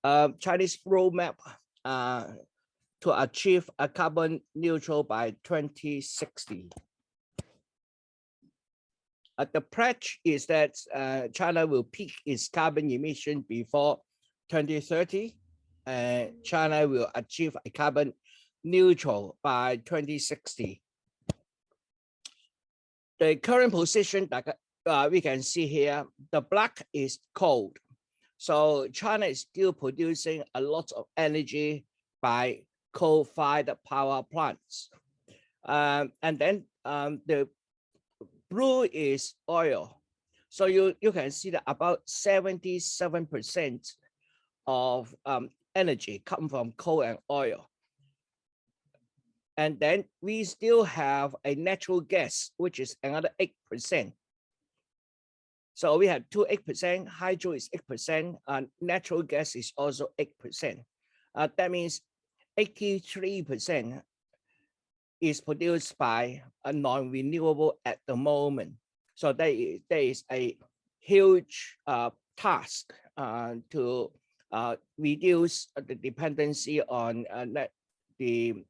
Chinese roadmap to achieve a carbon neutral by 2060. The pledge is that China will peak its carbon emission before 2030, and China will achieve a carbon neutral by 2060. The current position that we can see here, the black is coal. So China is still producing a lot of energy by coal-fired power plants. And then the blue is oil. So you can see that about 77% of energy come from coal and oil. And then we still have a natural gas, which is another 8%. So we have 8%, hydro is 8%, and natural gas is also 8%. That means 83% is produced by a non-renewable at the moment. So there is a huge task to reduce the dependency on the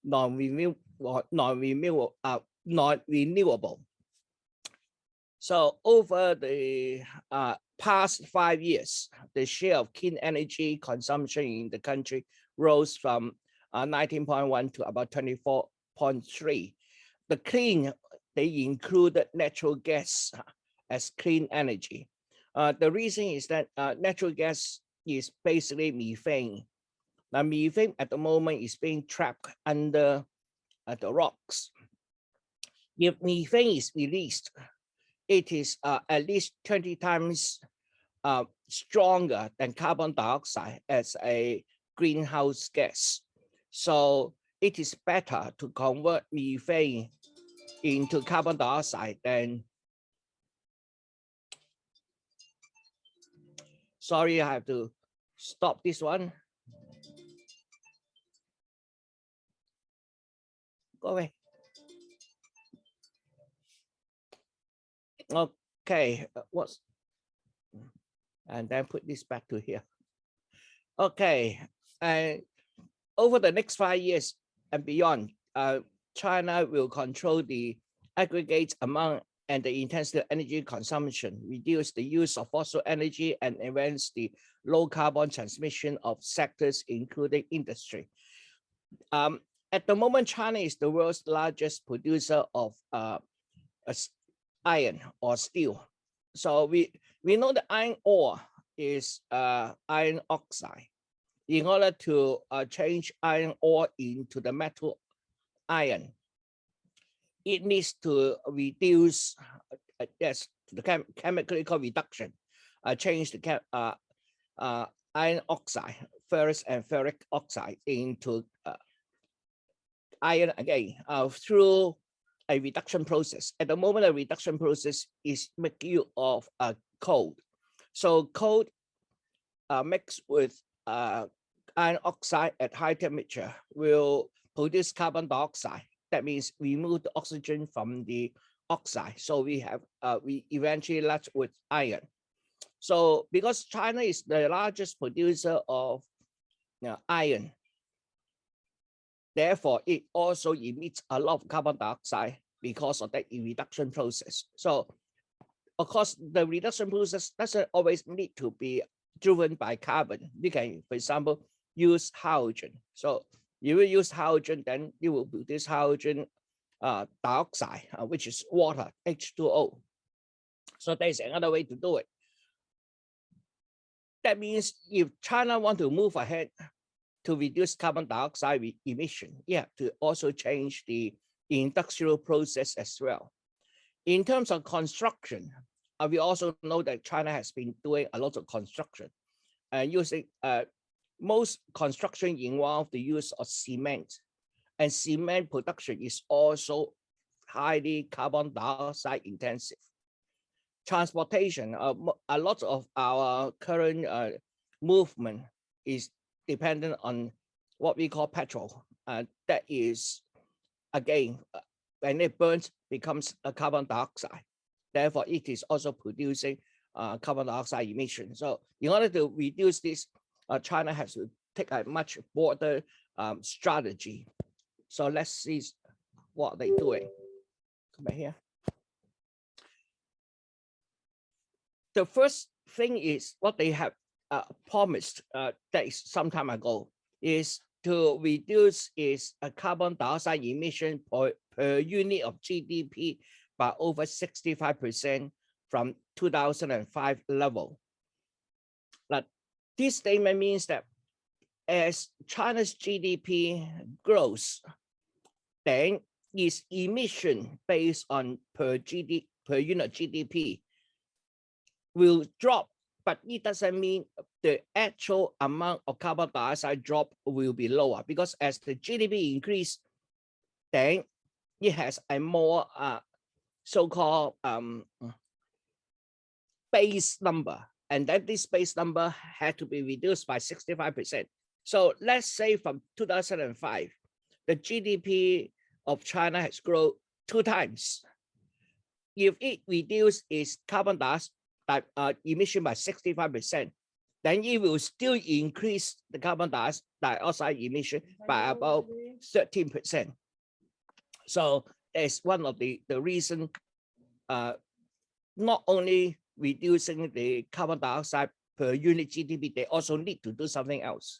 non-renewable. So over the past 5 years, the share of clean energy consumption in the country rose from 19.1 to about 24.3. The clean, they included natural gas as clean energy. The reason is that natural gas is basically methane. Now, methane at the moment is being trapped under the rocks. If methane is released, it is at least 20 times stronger than carbon dioxide as a greenhouse gas. So it is better to convert methane into carbon dioxide than, sorry, I have to stop this one. Go away. Okay, what's, and then put this back to here. Okay, and over the next 5 years and beyond, China will control the aggregate amount and the intensity of energy consumption, reduce the use of fossil energy, and advance the low carbon transmission of sectors, including industry. At the moment, China is the world's largest producer of iron or steel. So we know the iron ore is iron oxide. In order to change iron ore into the metal iron, it needs to reduce, yes, the chemical reduction, change the iron oxide, ferrous and ferric oxide into iron again through a reduction process. At the moment, the reduction process is making use of coal. So coal mixed with iron oxide at high temperature will produce carbon dioxide. That means remove the oxygen from the oxide. So we have we eventually left with iron. So because China is the largest producer of iron, therefore it also emits a lot of carbon dioxide because of that reduction process. So of course, the reduction process doesn't always need to be driven by carbon. You can, for example, use hydrogen. So you will use hydrogen, then you will produce hydrogen dioxide, which is water, H2O. So there's another way to do it. That means if China want to move ahead to reduce carbon dioxide emission, you have to also change the industrial process as well. In terms of construction, we also know that China has been doing a lot of construction and using most construction involve the use of cement, and cement production is also highly carbon dioxide intensive. Transportation, a lot of our current movement is dependent on what we call petrol. That is, again, when it burns, becomes a carbon dioxide. Therefore, it is also producing carbon dioxide emission. So in order to reduce this, China has to take a much broader strategy. So let's see what they're doing. Come back here. The first thing is what they have promised that is some time ago is to reduce its carbon dioxide emission per unit of GDP by over 65% from 2005 level. Now, this statement means that as China's GDP grows, then its emission based on per unit GDP will drop, but it doesn't mean the actual amount of carbon dioxide drop will be lower, because as the GDP increase, then it has a more so-called base number, and then this base number had to be reduced by 65%. So let's say from 2005, the GDP of China has grown 2 times. If it reduces its carbon dioxide emission by 65%, then it will still increase the carbon dioxide emission by about 13%. So it's one of the reason, not only reducing the carbon dioxide per unit GDP, they also need to do something else.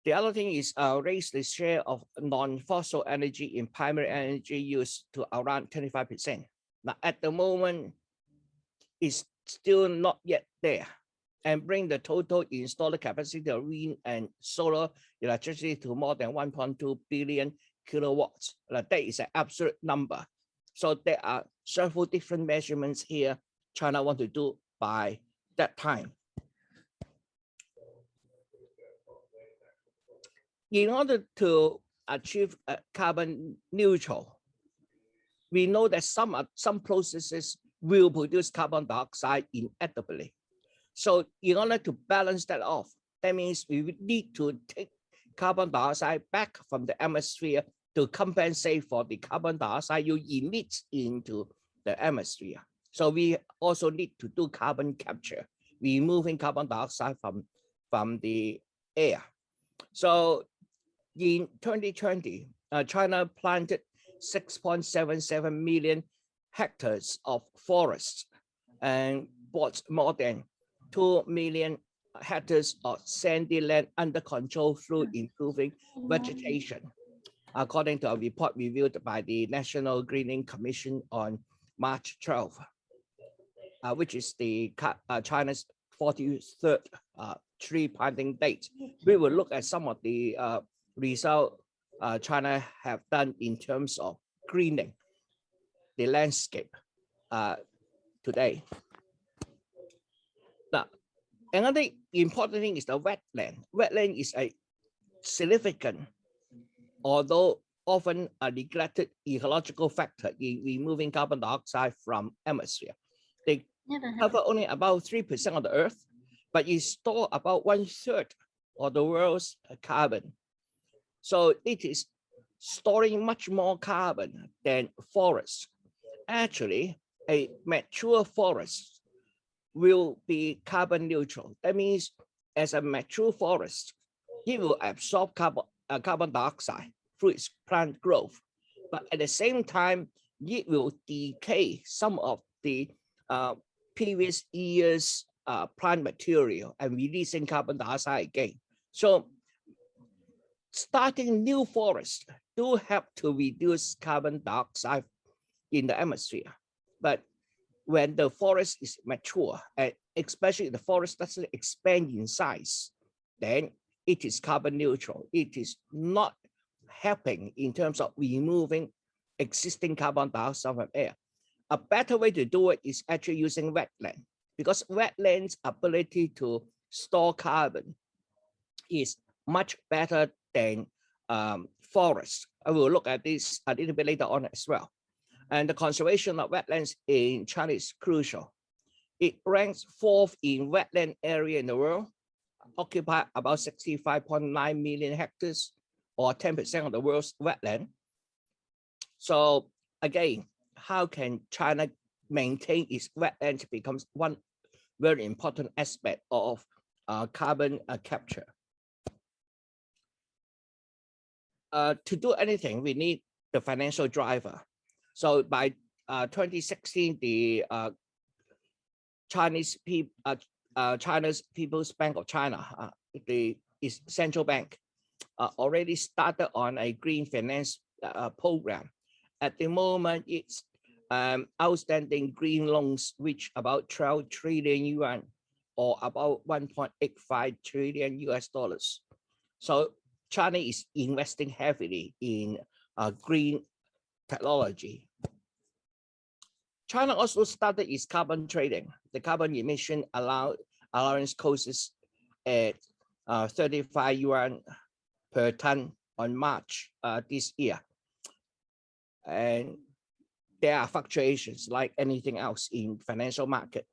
The other thing is raise the share of non-fossil energy in primary energy use to around 25%. Now, at the moment, it's still not yet there, and bring the total installed capacity of wind and solar electricity to more than 1.2 billion kilowatts. That is an absolute number. So there are several different measurements here China want to do by that time. In order to achieve carbon neutral, we know that some processes will produce carbon dioxide inevitably. So in order to balance that off, that means we need to take carbon dioxide back from the atmosphere to compensate for the carbon dioxide you emit into the atmosphere. So we also need to do carbon capture, removing carbon dioxide from the air. So in 2020, China planted 6.77 million hectares of forests and bought more than 2 million hectares of sandy land under control through improving vegetation, according to a report reviewed by the National Greening Commission on March 12, which is the China's 43rd tree planting date. We will look at some of the results China have done in terms of greening the landscape today. Now, another important thing is the wetland. Wetland is a significant, although often a neglected ecological factor in removing carbon dioxide from atmosphere. They cover only about 3% of the earth, but it store about 1/3 of the world's carbon. So it is storing much more carbon than forests. Actually, a mature forest will be carbon neutral. That means as a mature forest, it will absorb carbon dioxide through its plant growth. But at the same time, it will decay some of the previous year's plant material and releasing carbon dioxide again. So starting new forests do help to reduce carbon dioxide in the atmosphere. But when the forest is mature, and especially the forest doesn't expand in size, then it is carbon neutral. It is not helping in terms of removing existing carbon dioxide from air. A better way to do it is actually using wetland, because wetlands' ability to store carbon is much better than forests. I will look at this a little bit later on as well. And the conservation of wetlands in China is crucial. It ranks 4th in wetland area in the world, occupy about 65.9 million hectares, or 10% of the world's wetland. So again, how can China maintain its wetlands becomes one very important aspect of carbon capture. To do anything, we need the financial driver. So by 2016, the China's People's Bank of China, the central bank, already started on a green finance program. At the moment, its outstanding green loans reach about 12 trillion yuan, or about 1.85 trillion US dollars. So China is investing heavily in green technology. China also started its carbon trading. The carbon emission allowance costs at 35 yuan per ton on March this year. And there are fluctuations like anything else in financial market.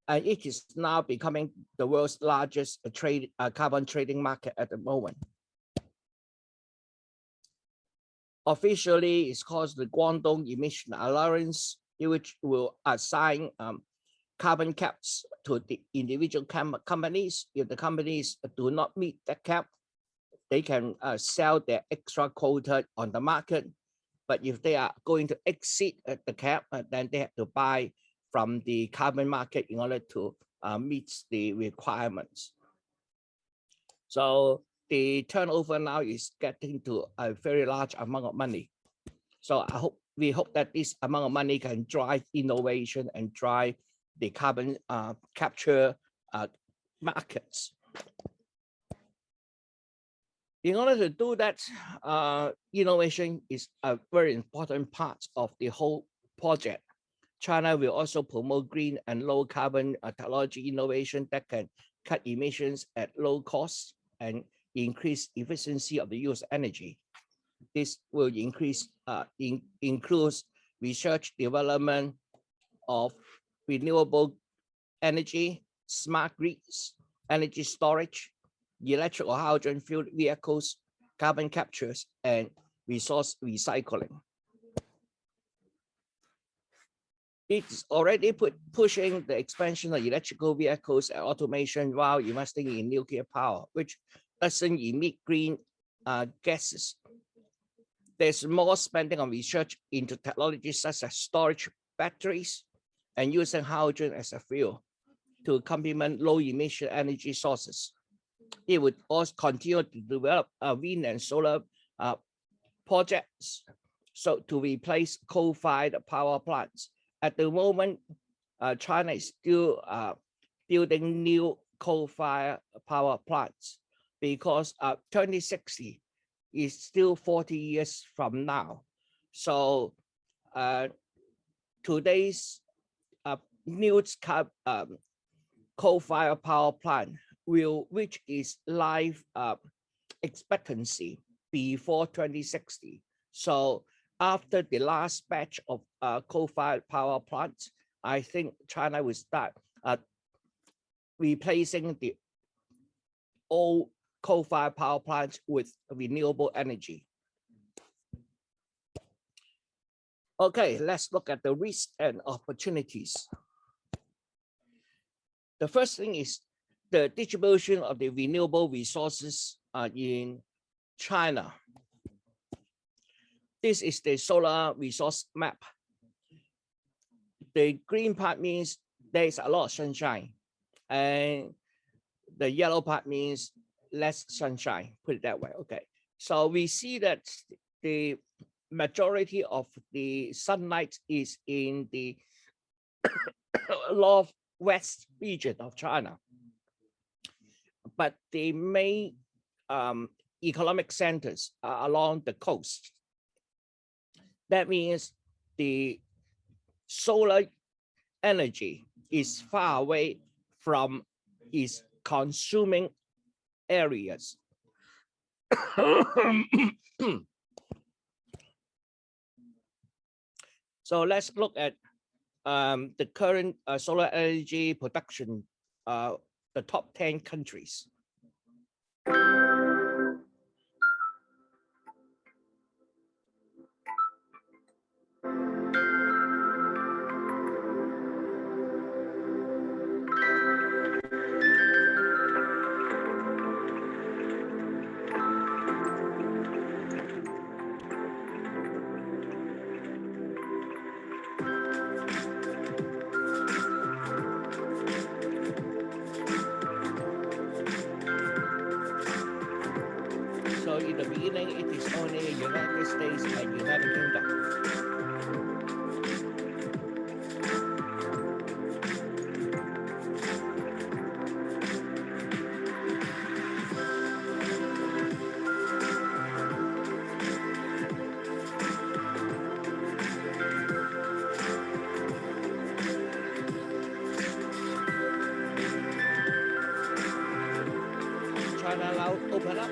And it is now becoming the world's largest carbon trading market at the moment. Officially, it's called the Guangdong Emission Allowance, which will assign carbon caps to the individual companies. If the companies do not meet that cap, they can sell their extra quota on the market. But if they are going to exceed the cap, then they have to buy from the carbon market in order to meet the requirements. So the turnover now is getting to a very large amount of money. So we hope that this amount of money can drive innovation and drive the carbon capture markets. In order to do that, innovation is a very important part of the whole project. China will also promote green and low carbon technology innovation that can cut emissions at low cost and increase efficiency of the use of energy. This will include research development of renewable energy, smart grids, energy storage, electric or hydrogen fuel vehicles, carbon captures, and resource recycling. It's already pushing the expansion of electrical vehicles and automation while investing in nuclear power, which doesn't emit green gases. There's more spending on research into technologies such as storage batteries and using hydrogen as a fuel to complement low emission energy sources. It would also continue to develop wind and solar projects to replace coal-fired power plants. At the moment, China is still building new coal-fired power plants because 2060 is still 40 years from now. So today's new coal-fired power plant will reach its life expectancy before 2060. So after the last batch of coal-fired power plants, I think China will start replacing the old coal-fired power plants with renewable energy. Okay, let's look at the risks and opportunities. The first thing is the distribution of the renewable resources in China. This is the solar resource map. The green part means there's a lot of sunshine, and the yellow part means less sunshine, put it that way. Okay, so we see that the majority of the sunlight is in the northwest region of China, but the main economic centers are along the coast. That means the solar energy is far away from its consuming areas. So let's look at the current solar energy production, the top 10 countries. beginning, it is only United States and United Kingdom. China now open up.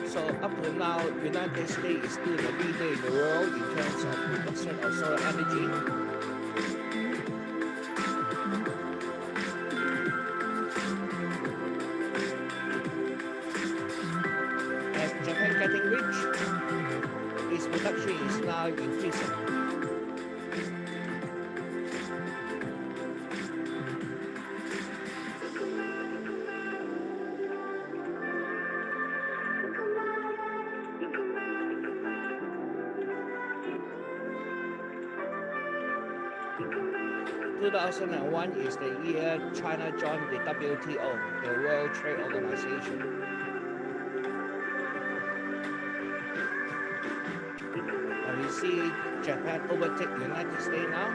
So up to now, United States is still the leader in the world in terms of production of solar energy. And Japan getting rich, its production is now increasing. In 2001 is the year China joined the WTO, the World Trade Organization. And we see Japan overtake the United States now.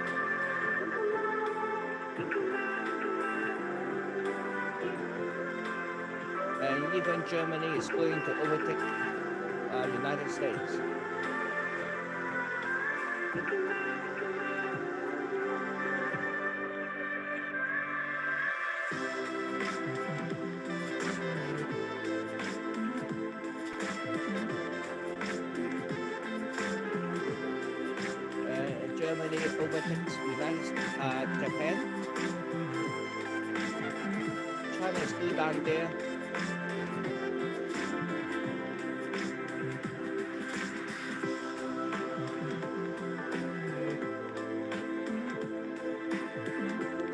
And even Germany is going to overtake the United States. Germany overtakes Japan. China is still down there.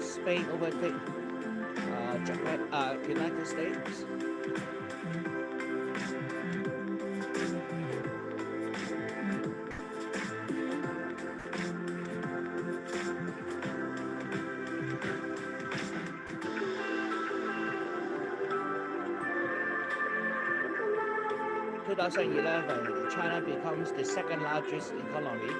Spain overtakes United States. 2011, China becomes the second largest economy.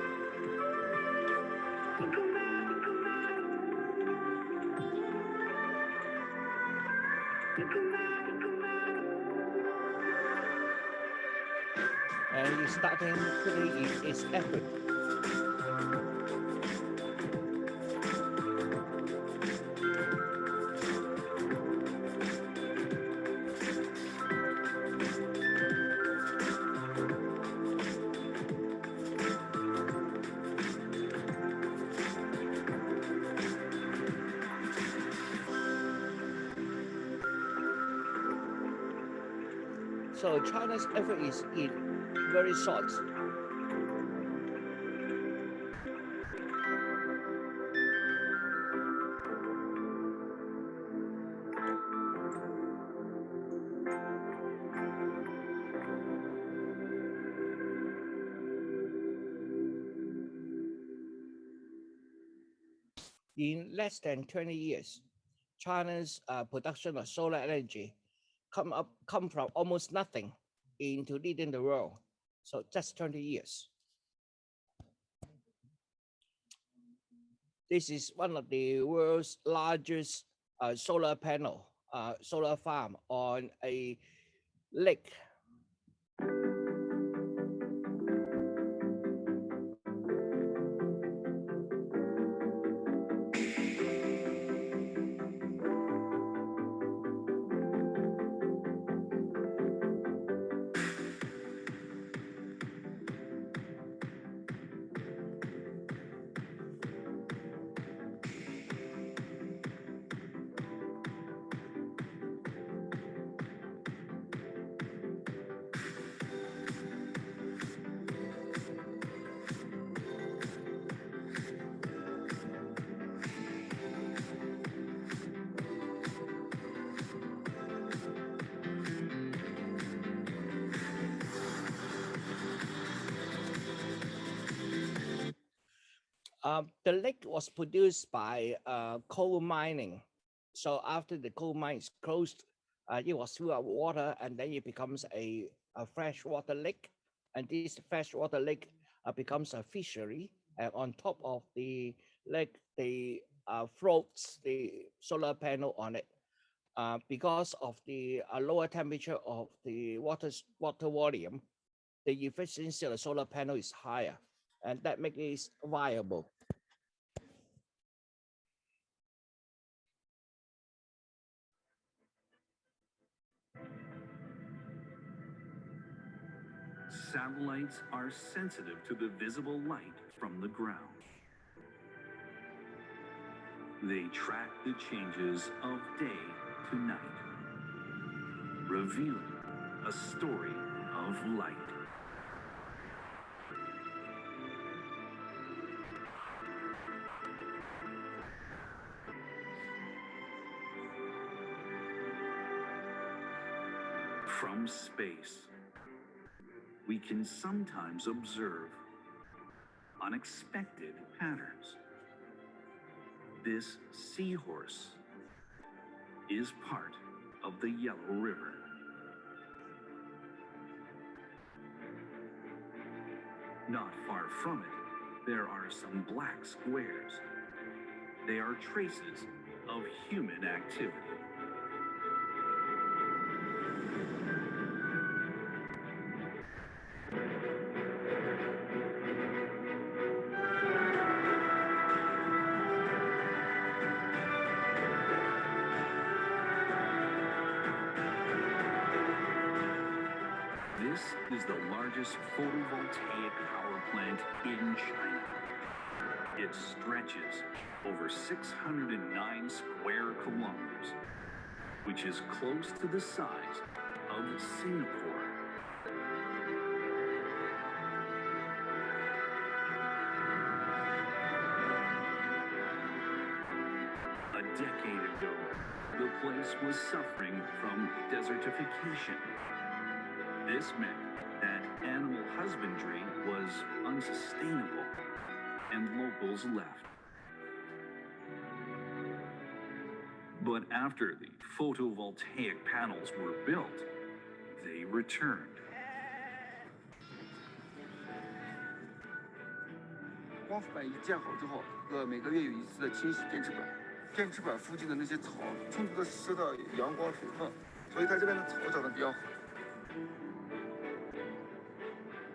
And it's starting putting its effort. So China's effort is very short. In less than 20 years, China's production of solar energy come from almost nothing into leading the world. So just 20 years. This is one of the world's largest solar farm on a lake. The lake was produced by coal mining. So after the coal mine is closed, it was full of water, and then it becomes a freshwater lake. And this freshwater lake becomes a fishery. And on top of the lake, they floats the solar panel on it. Because of the lower temperature of the water volume, the efficiency of the solar panel is higher, and that makes it viable. Satellites are sensitive to the visible light from the ground. They track the changes of day to night, revealing a story of light. From space, we can sometimes observe unexpected patterns. This seahorse is part of the Yellow River. Not far from it, there are some black squares. They are traces of human activity. This is the largest photovoltaic power plant in China. It stretches over 609 square kilometers, which is close to the size of Singapore. A decade ago, the place was suffering from desertification. This meant that animal husbandry was unsustainable, and locals left. But after the photovoltaic panels were built, they returned. 光伏板一建好之后，每个月有一次的清洗电池板，电池板附近的那些草充足的受到阳光水分，所以它这边的草长得比较好。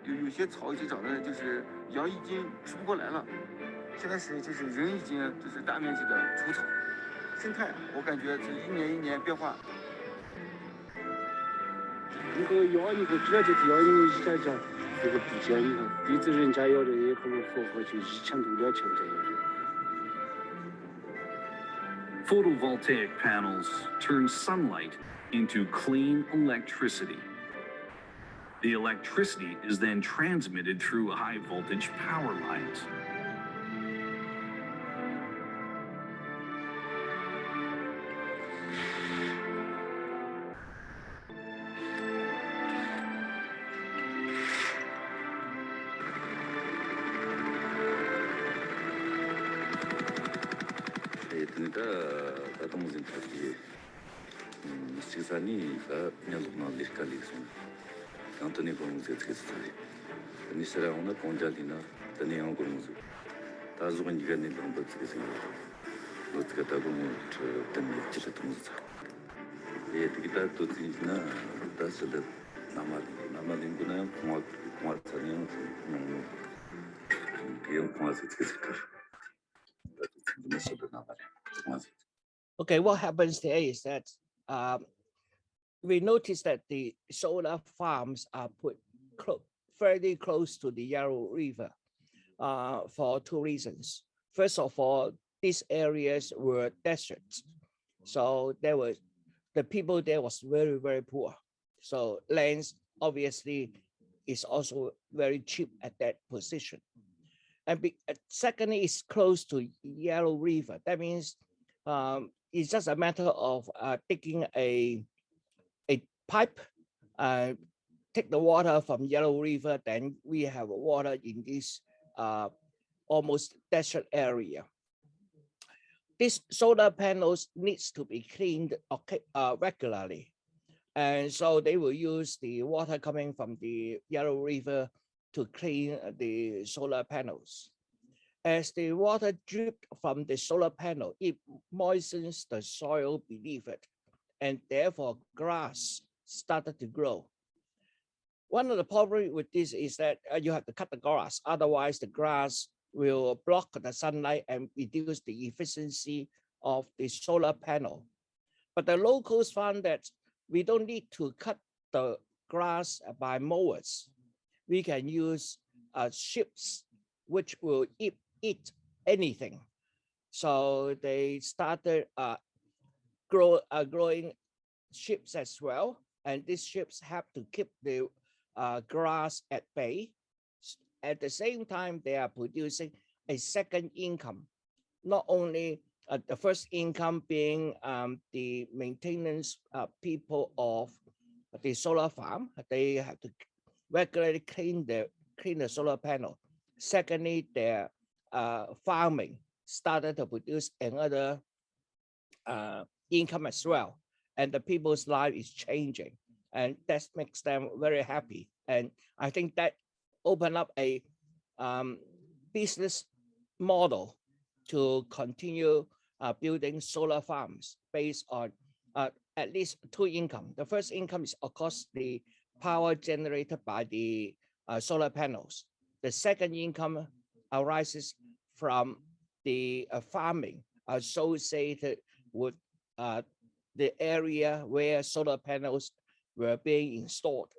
有些草已经长得就是羊已经吃不过来了，现在是就是人已经就是大面积的除草，生态我感觉这一年一年变化。那个要一个这就是要因为以前讲那个不建议地质人家要的也可能符合就1000多2000这样的。 Photovoltaic panels turn sunlight into clean electricity. The electricity is then transmitted through high voltage power lines. Anthony Gormuzet history. And this era on a Ponjalina, the Neon Gormuzet. That's when you get in Lombard. Let's get a room to 10 minutes. Yet, guitar to Tina, that's the Namalinguna, Quatarian, Gill Quasit visitor. That's the Namal. Okay, what happens there is that we notice that the solar farms are put fairly close to the Yarrow River for two reasons. First of all, these areas were deserts, so the people there was very, very poor. So lands obviously is also very cheap at that position. And secondly, it's close to Yarrow River. That means it's just a matter of digging a pipe, take the water from Yellow River, then we have water in this almost desert area. These solar panels needs to be cleaned regularly. And so they will use the water coming from the Yellow River to clean the solar panels. As the water dripped from the solar panel, it moistens the soil beneath it, and therefore grass started to grow. One of the problems with this is that you have to cut the grass, otherwise the grass will block the sunlight and reduce the efficiency of the solar panel. But the locals found that we don't need to cut the grass by mowers. We can use ships, which will eat anything. So they started growing ships as well. And these ships have to keep the grass at bay. At the same time, they are producing a second income, not only the first income being the maintenance people of the solar farm. They have to regularly clean the solar panel. Secondly, their farming started to produce another income as well, and the people's life is changing, and that makes them very happy. And I think that opened up a business model to continue building solar farms based on at least two income. The first income is, of course, the power generated by the solar panels. The second income arises from the farming associated with the area where solar panels were being installed.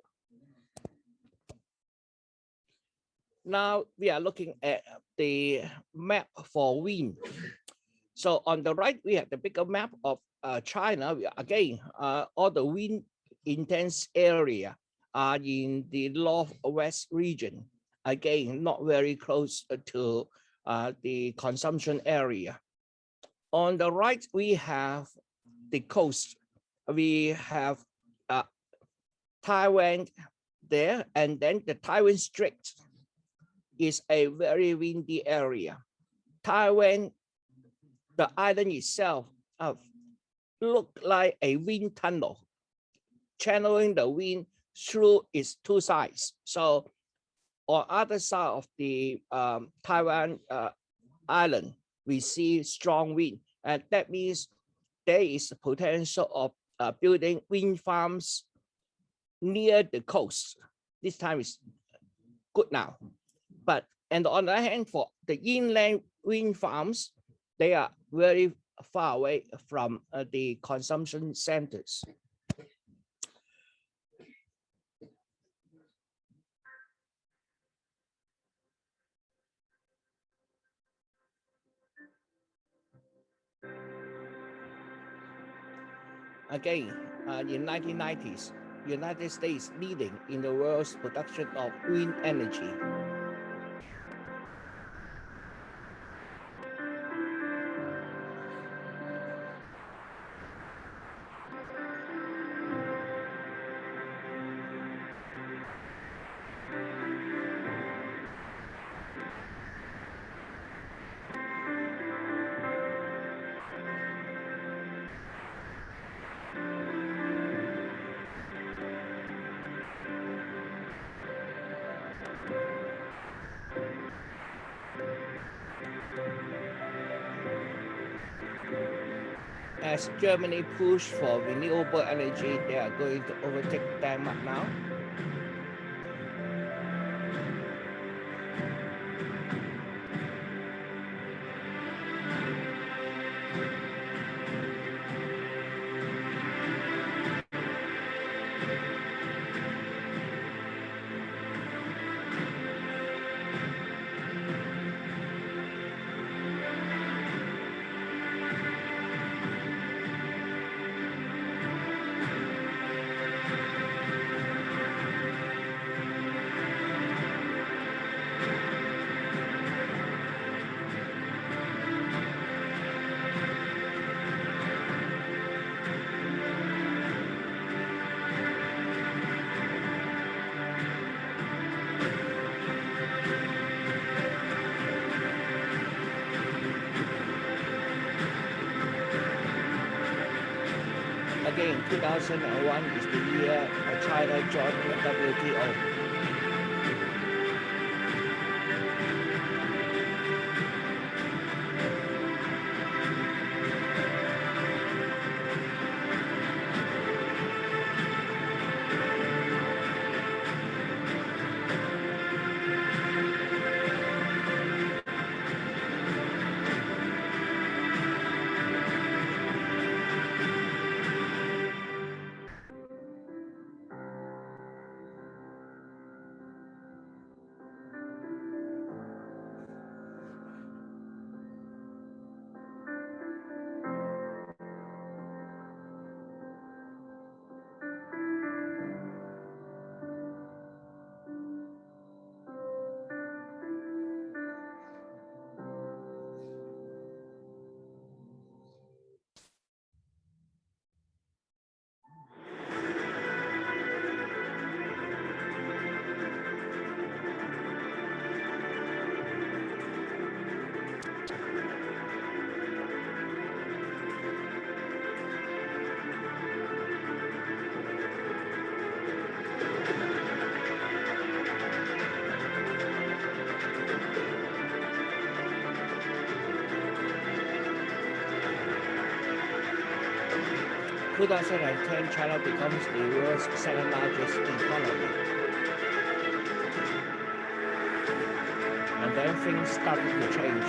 Now we are looking at the map for wind. So on the right, we have the bigger map of China. Again, all the wind intense area are in the northwest region. Again, not very close to the consumption area. On the right, we have the coast. We have Taiwan there, and then the Taiwan Strait is a very windy area. Taiwan, the island itself, look like a wind tunnel, channeling the wind through its two sides. So on other side of the Taiwan island, we see strong wind, and that means there is potential of building wind farms near the coast. This time is good now. But and on the other hand, for the inland wind farms, they are very far away from the consumption centers. Again, in 1990s, United States leading in the world's production of wind energy. As Germany pushed for renewable energy, they are going to overtake Denmark now. again, 2001 is the year China joined the WTO. In 2010, China becomes the world's second largest economy. And then things started to change.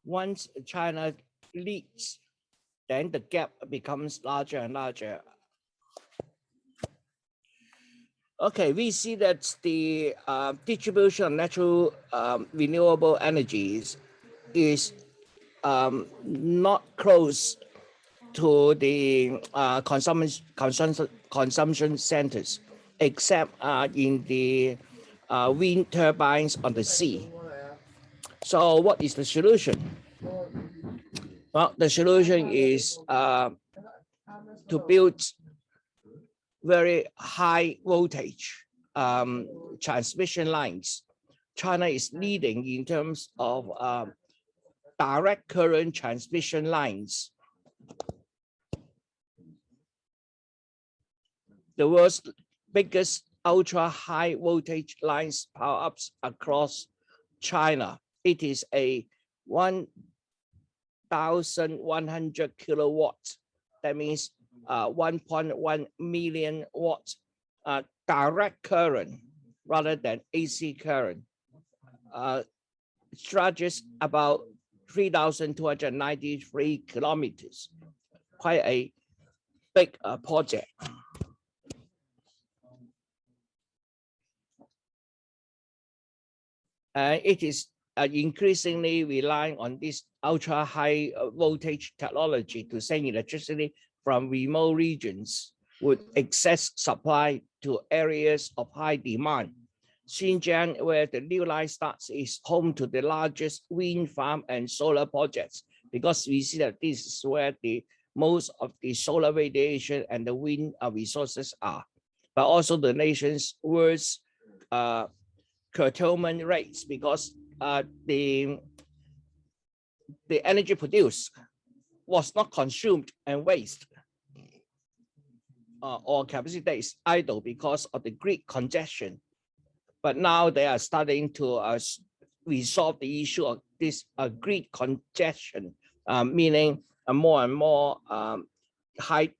Once China leads, then the gap becomes larger and larger. Okay, we see that the distribution of natural renewable energies is not close to the consumption centers, except in the wind turbines on the sea. So what is the solution? Well, the solution is to build very high voltage transmission lines. China is leading in terms of direct current transmission lines. The world's biggest ultra high voltage lines power ups across China. It is a 1,100 kilowatts. That means 1.1 million watts direct current rather than AC current. Stretches about 3,293 kilometers. Quite a big project. It is increasingly relying on this ultra high voltage technology to send electricity from remote regions with excess supply to areas of high demand. Xinjiang, where the new line starts, is home to the largest wind farm and solar projects, because we see that this is where the most of the solar radiation and the wind resources are, but also the nation's world's curtailment rates because the energy produced was not consumed and waste, or capacity days idle because of the grid congestion. But now they are starting to resolve the issue of this grid congestion, meaning more and more high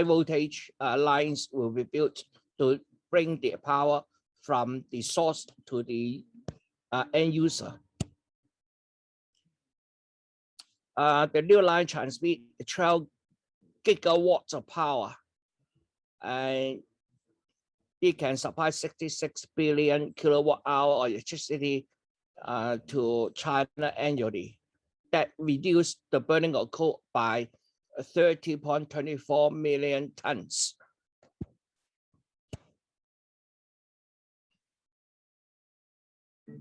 voltage lines will be built to bring the power from the source to the end user. The new line transmit 12 gigawatts of power, and it can supply 66 billion kilowatt hour of electricity to China annually. That reduced the burning of coal by 30.24 million tons.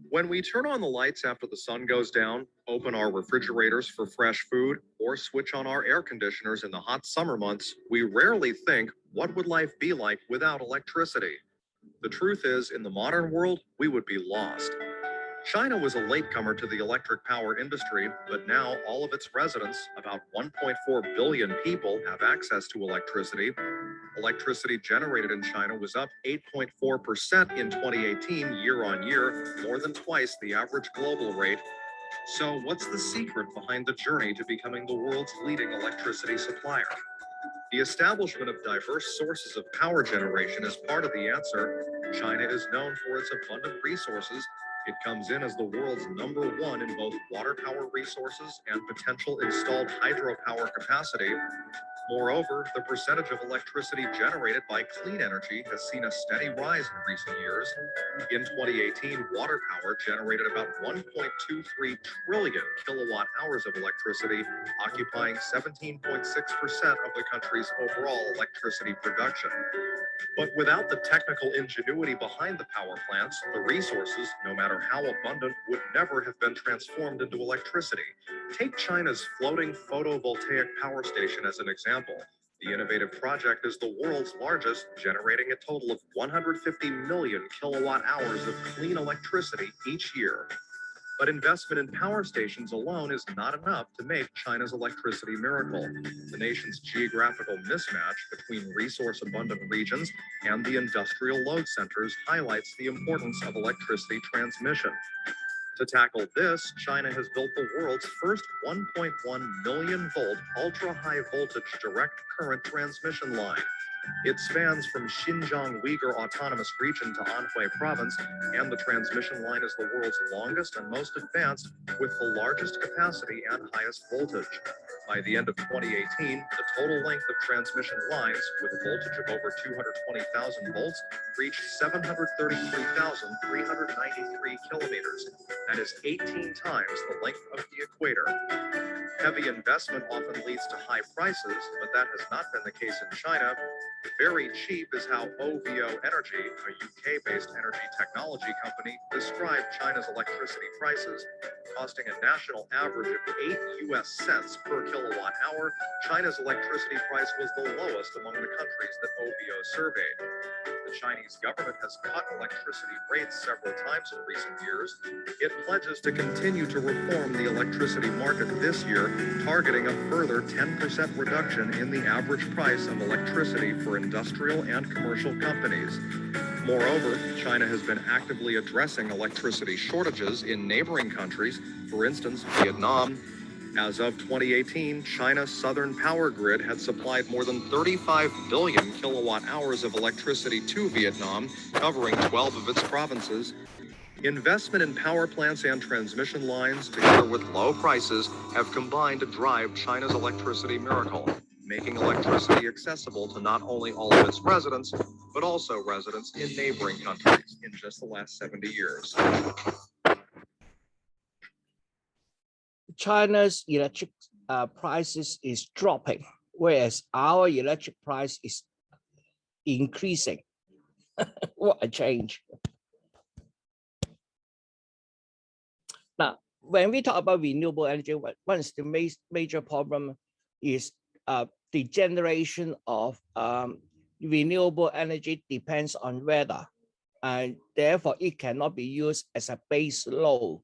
When we turn on the lights after the sun goes down, open our refrigerators for fresh food, or switch on our air conditioners in the hot summer months, we rarely think, what would life be like without electricity? The truth is, in the modern world, we would be lost. China was a latecomer to the electric power industry, but now all of its residents, about 1.4 billion people, have access to electricity. Electricity generated in China was up 8.4% in 2018 year on year, more than twice the average global rate. So what's the secret behind the journey to becoming the world's leading electricity supplier? The establishment of diverse sources of power generation is part of the answer. China is known for its abundant resources. It comes in as the world's #1 in both water power resources and potential installed hydropower capacity. Moreover, the percentage of electricity generated by clean energy has seen a steady rise in recent years. In 2018, water power generated about 1.23 trillion kilowatt hours of electricity, occupying 17.6% of the country's overall electricity production. But without the technical ingenuity behind the power plants, the resources, no matter how abundant, would never have been transformed into electricity. Take China's floating photovoltaic power station as an example. The innovative project is the world's largest, generating a total of 150 million kilowatt hours of clean electricity each year. But investment in power stations alone is not enough to make China's electricity miracle. The nation's geographical mismatch between resource-abundant regions and the industrial load centers highlights the importance of electricity transmission. To tackle this, China has built the world's first 1.1 million volt ultra-high voltage direct current transmission line. It spans from Xinjiang Uyghur Autonomous Region to Anhui Province, and the transmission line is the world's longest and most advanced, with the largest capacity and highest voltage. By the end of 2018, the total length of transmission lines, with a voltage of over 220,000 volts, reached 733,393 kilometers. That is 18 times the length of the equator. Heavy investment often leads to high prices, but that has not been the case in China. Very cheap is how OVO Energy, a UK-based energy technology company, described China's electricity prices. Costing a national average of 8 US cents per kilowatt hour, China's electricity price was the lowest among the countries that OVO surveyed. The Chinese government has cut electricity rates several times in recent years. It pledges to continue to reform the electricity market this year, targeting a further 10% reduction in the average price of electricity for industrial and commercial companies. Moreover, China has been actively addressing electricity shortages in neighboring countries, for instance, Vietnam. As of 2018, China's southern power grid had supplied more than 35 billion kilowatt hours of electricity to Vietnam, covering 12 of its provinces. Investment in power plants and transmission lines, together with low prices, have combined to drive China's electricity miracle, making electricity accessible to not only all of its residents, but also residents in neighboring countries in just the last 70 years. China's electric prices is dropping, whereas our electric price is increasing. What a change. Now, when we talk about renewable energy, one of the major problem is the generation of renewable energy depends on weather. and therefore it cannot be used as a base load.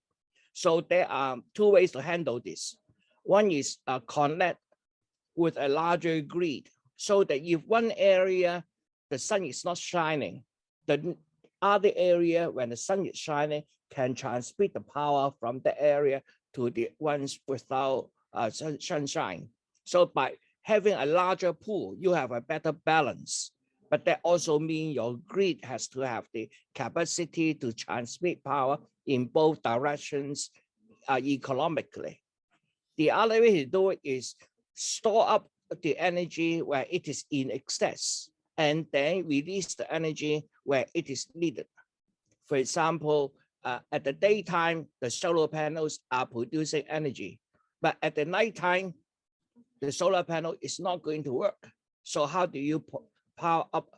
So there are two ways to handle this. One is connect with a larger grid, so that if one area the sun is not shining, the other area when the sun is shining can transmit the power from the area to the ones without sunshine. So by having a larger pool, you have a better balance. But that also means your grid has to have the capacity to transmit power in both directions economically. The other way to do it is store up the energy where it is in excess and then release the energy where it is needed. For example, at the daytime, the solar panels are producing energy, but at the nighttime, the solar panel is not going to work. So how do you power up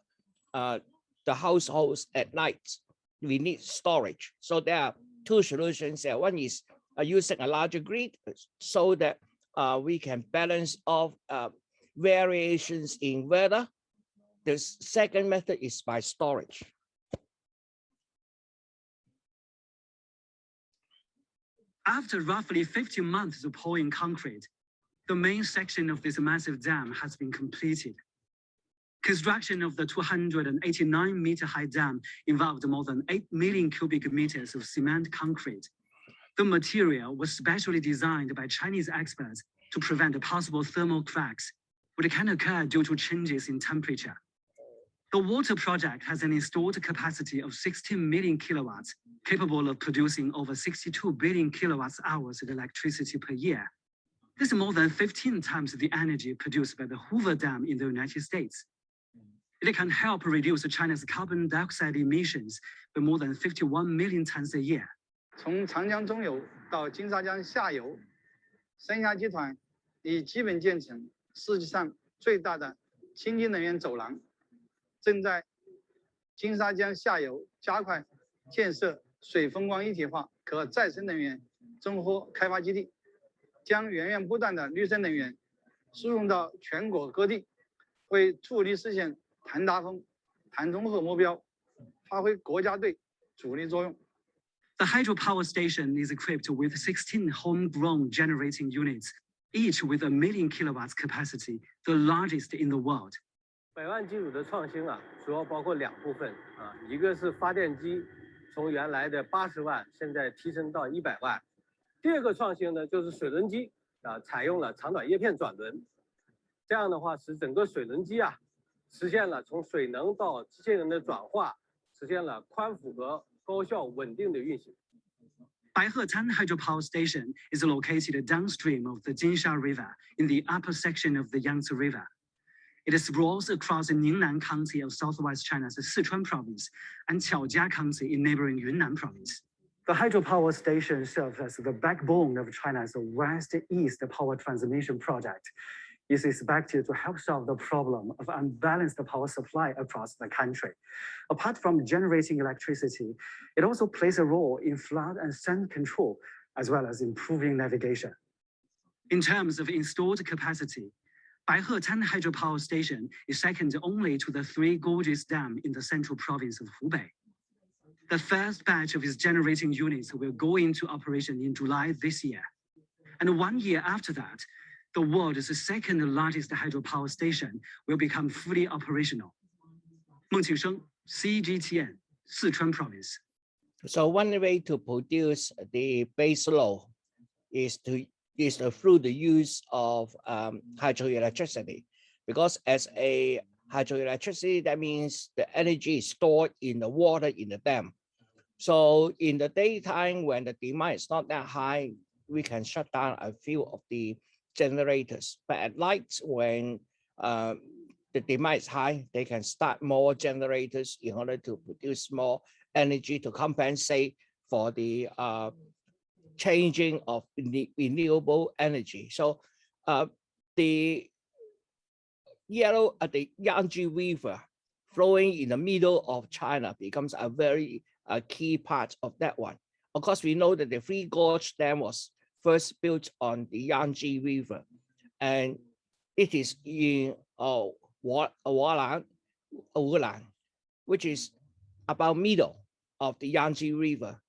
the households at night? We need storage. So there are two solutions there. One is using a larger grid so that we can balance off variations in weather. The second method is by storage. After roughly 50 months of pouring concrete, the main section of this massive dam has been completed. Construction of the 289-meter-high dam involved more than 8 million cubic meters of cement concrete. The material was specially designed by Chinese experts to prevent possible thermal cracks, which can occur due to changes in temperature. The water project has an installed capacity of 16 million kilowatts, capable of producing over 62 billion kilowatts hours of electricity per year. This is more than 15 times the energy produced by the Hoover Dam in the United States. It can help reduce China's carbon dioxide emissions by more than 51 million tons a year. 从长江中游到金沙江下游，三峡集团已基本建成世界上最大的清净能源走廊，正在金沙江下游加快建设水风光一体化可再生能源综合开发基地，将源源不断的绿色能源输送到全国各地，为助力实现碳达峰、碳中和目标发挥国家队主力作用。 The hydropower station is equipped with 16 homegrown generating units, each with a million kilowatts capacity, the largest in the world. 100万基础的创新主要包括2部分一个是发电机从原来的80万现在提升到100万，第二个创新呢就是水轮机采用了长短叶片转轮，这样的话使整个水轮机实现了从水能到机械能的转化，实现了宽符合、高效、稳定的运行。 Baihetan Hydropower Station is located downstream of the Jinsha River in the upper section of the Yangtze River. It sprawls across Ningnan County of southwest China's Sichuan province and Qiaojia County in neighboring Yunnan province. The hydropower station serves as the backbone of China's west-east power transmission project. It is expected to help solve the problem of unbalanced power supply across the country. Apart from generating electricity, it also plays a role in flood and sand control, as well as improving navigation. In terms of installed capacity, Baihetan Hydropower Station is second only to the Three Gorges Dam in the central province of Hubei. The first batch of its generating units will go into operation in July this year. And 1 year after that, the world's second largest hydropower station will become fully operational. Meng Qingsheng, CGTN, Sichuan Province. So one way to produce the base load is through the use of hydroelectricity, because as a hydroelectricity, that means the energy is stored in the water in the dam. So in the daytime, when the demand is not that high, we can shut down a few of the generators. But at night, when the demand is high, they can start more generators in order to produce more energy to compensate for the changing of renewable energy. So the Yangtze River flowing in the middle of China becomes a very key part of that one. Of course, we know that the Three Gorge Dam was first built on the Yangtze River, and it is in Wulan, which is about middle of the Yangtze River.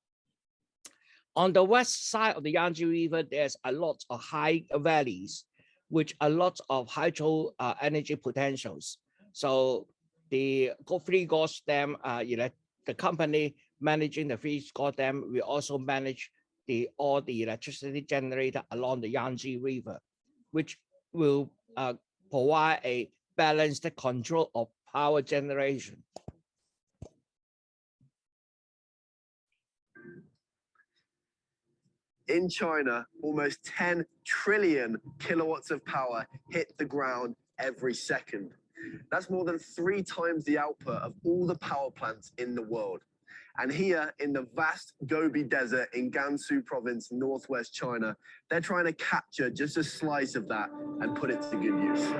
On the west side of the Yangtze River, there's a lot of high valleys, which a lot of hydro energy potentials. So the Three Gorge Dam, the company managing the Three Gorge Dam will also manage all the electricity generated along the Yangtze River, which will provide a balanced control of power generation. In China, almost 10 trillion kilowatts of power hit the ground every second. That's more than 3 times the output of all the power plants in the world. And here in the vast Gobi Desert in Gansu province, northwest China, they're trying to capture just a slice of that and put it to good use.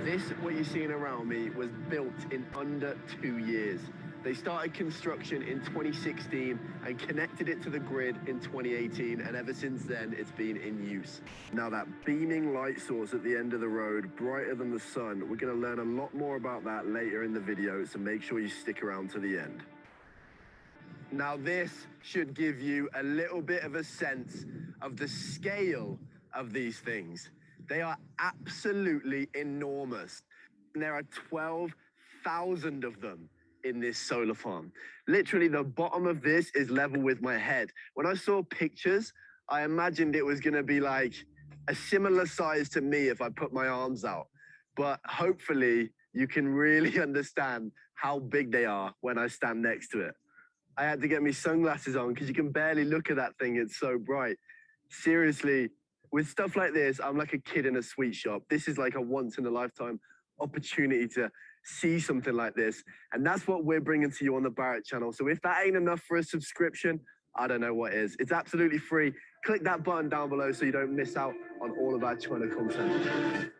This, what you're seeing around me, was built in under 2 years. They started construction in 2016 and connected it to the grid in 2018, and ever since then, it's been in use. Now that beaming light source at the end of the road, brighter than the sun, we're gonna learn a lot more about that later in the video, so make sure you stick around to the end. Now this should give you a little bit of a sense of the scale of these things. They are absolutely enormous. And there are 12,000 of them in this solar farm. Literally, the bottom of this is level with my head. When I saw pictures, I imagined it was gonna be like a similar size to me if I put my arms out. But hopefully you can really understand how big they are when I stand next to it. I had to get me sunglasses on because you can barely look at that thing, it's so bright. Seriously, with stuff like this, I'm like a kid in a sweet shop. This is like a once in a lifetime opportunity to see something like this. And that's what we're bringing to you on the Barrett channel. So if that ain't enough for a subscription, I don't know what is. It's absolutely free. Click that button down below so you don't miss out on all of our China content.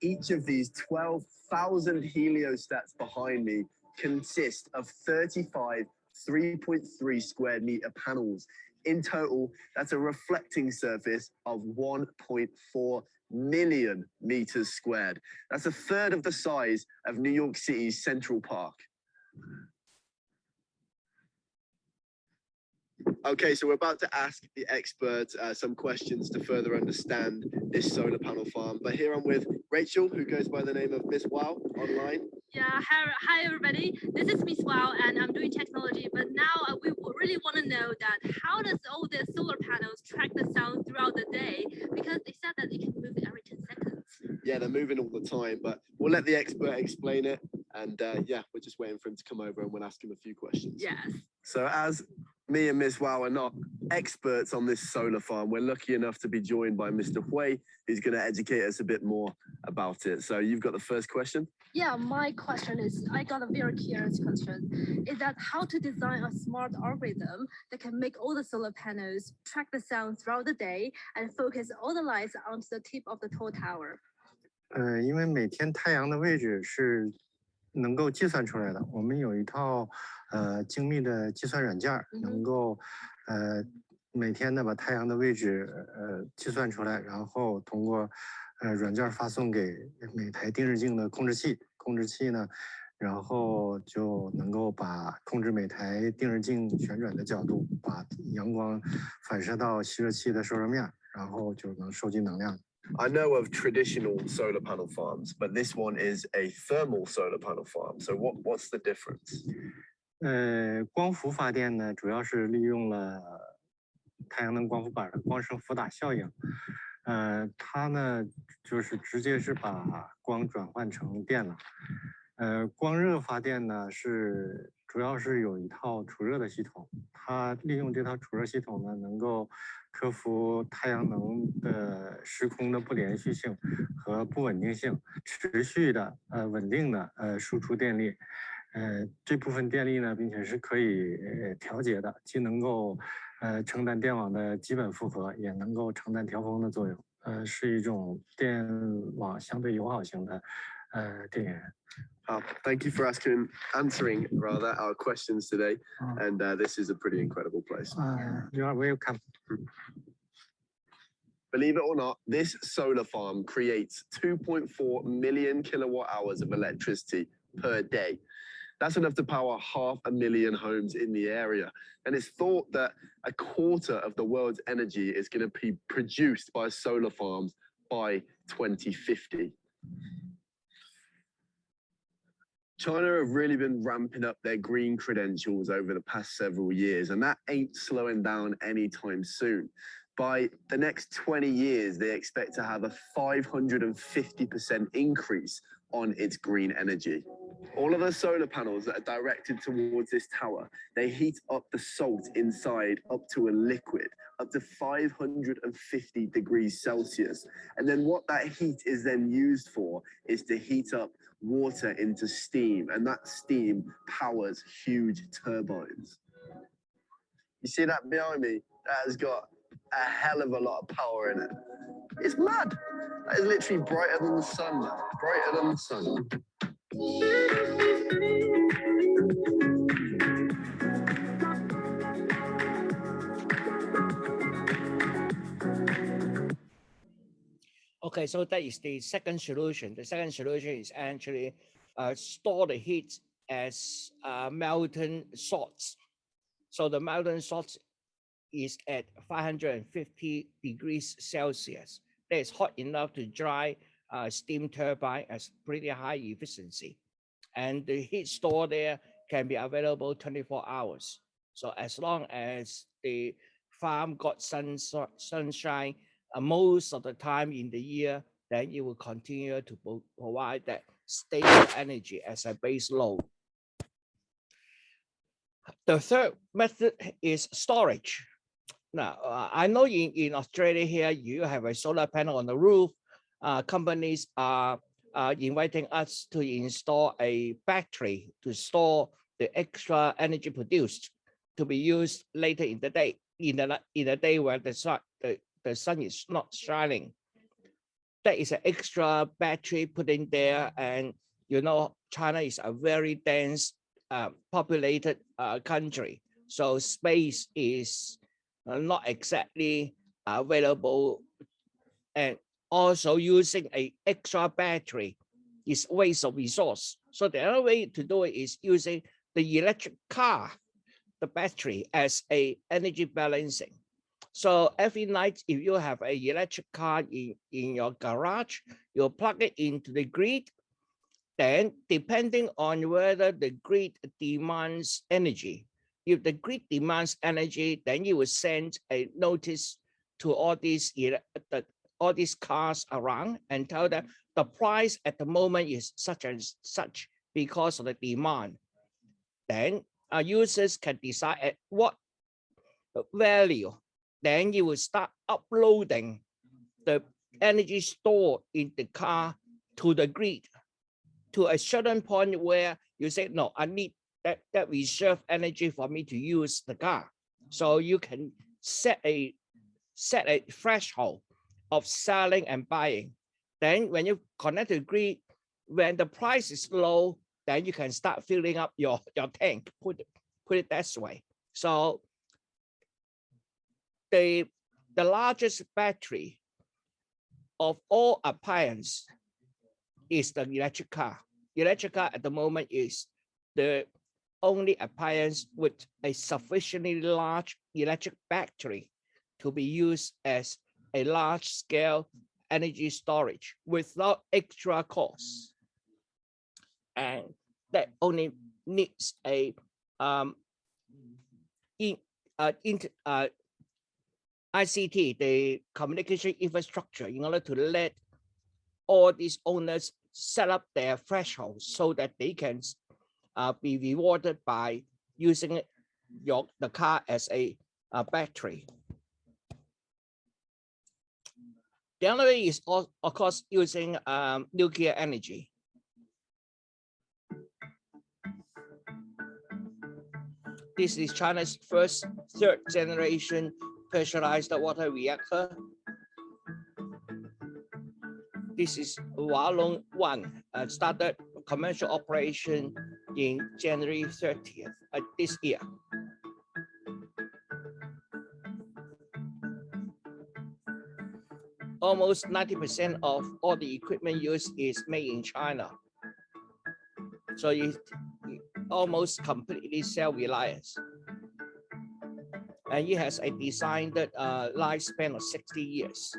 Each of these 12,000 heliostats behind me consist of 35 3.3 square meter panels. In total, that's a reflecting surface of 1.4 million meters squared. That's a third of the size of New York City's Central Park. Okay, so we're about to ask the expert some questions to further understand this solar panel farm. But here I'm with Rachel, who goes by the name of Miss Wow online. Yeah, hi everybody. This is Miss Wow, and I'm doing technology. But now we really want to know that how does all the solar panels track the sun throughout the day? Because they said that it can move every 10 seconds. Yeah, they're moving all the time, but we'll let the expert explain it. And yeah, we're just waiting for him to come over and we'll ask him a few questions. Yes. So as me and Miss Wow are not experts on this solar farm, we're lucky enough to be joined by Mr. Hui, who's going to educate us a bit more about it. So you've got the first question? Yeah, my question is, I got a very curious question, is that how to design a smart algorithm that can make all the solar panels track the sun throughout the day and focus all the lights onto the tip of the tall tower. 因为每天太阳的位置是能够计算出来的，我们有一套精密的计算软件，能够每天呢把太阳的位置计算出来，然后通过软件发送给每台定时镜的控制器，控制器呢，然后就能够把控制每台定时镜旋转的角度，把阳光反射到吸热器的受热面，然后就能收集能量。 I know of traditional solar panel farms, but this one is a thermal solar panel farm. So what's the difference? 光伏发电呢，主要是利用了太阳能光伏板的光生伏打效应。它呢就是直接是把光转换成电了。光热发电呢是主要是有一套储热的系统，它利用这套储热系统呢，能够克服太阳能的时空的不连续性和不稳定性，持续的稳定的输出电力。这部分电力呢，并且是可以调节的，既能够承担电网的基本负荷，也能够承担调峰的作用。是一种电网相对友好型的电源。Thank you for answering rather our questions today, and this is a pretty incredible place. You are welcome. Believe it or not, this solar farm creates 2.4 million kilowatt hours of electricity per day. That's enough to power 500,000 homes in the area. And it's thought that a quarter of the world's energy is going to be produced by solar farms by 2050. China have really been ramping up their green credentials over the past several years, and that ain't slowing down anytime soon. By the next 20 years, they expect to have a 550% increase on its green energy. All of the solar panels that are directed towards this tower, they heat up the salt inside up to a liquid, up to 550 degrees Celsius. And then what that heat is then used for is to heat up water into steam, and that steam powers huge turbines. You see that behind me? That has got a hell of a lot of power in it. It's mad. That is literally brighter than the sun, man. Brighter than the sun. Okay, so that is the second solution. The second solution is actually store the heat as molten salts. So the molten salt is at 550 degrees Celsius. That is hot enough to dry steam turbine as pretty high efficiency. And the heat store there can be available 24 hours. So as long as the farm got sunshine most of the time in the year, then it will continue to provide that stable energy as a base load. The third method is storage. Now, I know in Australia here, you have a solar panel on the roof. Companies are inviting us to install a battery to store the extra energy produced to be used later in the day, in the day where the sun is not shining. That is an extra battery put in there, and you know China is a very dense populated country, so space is not exactly available, and also using an extra battery is waste of resource. So the other way to do it is using the electric car, the battery, as a energy balancing. So every night, if you have an electric car in your garage, you plug it into the grid. Then depending on whether the grid demands energy, if the grid demands energy, then you will send a notice to all these cars around and tell them the price at the moment is such and such because of the demand. Then users can decide at what value. Then you will start uploading the energy stored in the car to the grid to a certain point where you say, no, I need that reserve energy for me to use the car. So you can set a threshold of selling and buying. Then when you connect to the grid, when the price is low, then you can start filling up your tank, put it that way. So the largest battery of all appliances is the electric car. Electric car at the moment is the only appliance with a sufficiently large electric battery to be used as a large-scale energy storage without extra costs. And that only needs a ICT, the communication infrastructure, in order to let all these owners set up their thresholds so that they can be rewarded by using the car as a battery. The other way is, of course, using nuclear energy. This is China's first third generation pressurized water reactor. This is Hualong 1, started commercial operation in January 30th this year. Almost 90% of all the equipment used is made in China. So it almost completely self-reliant. And it has a designed lifespan of 60 years.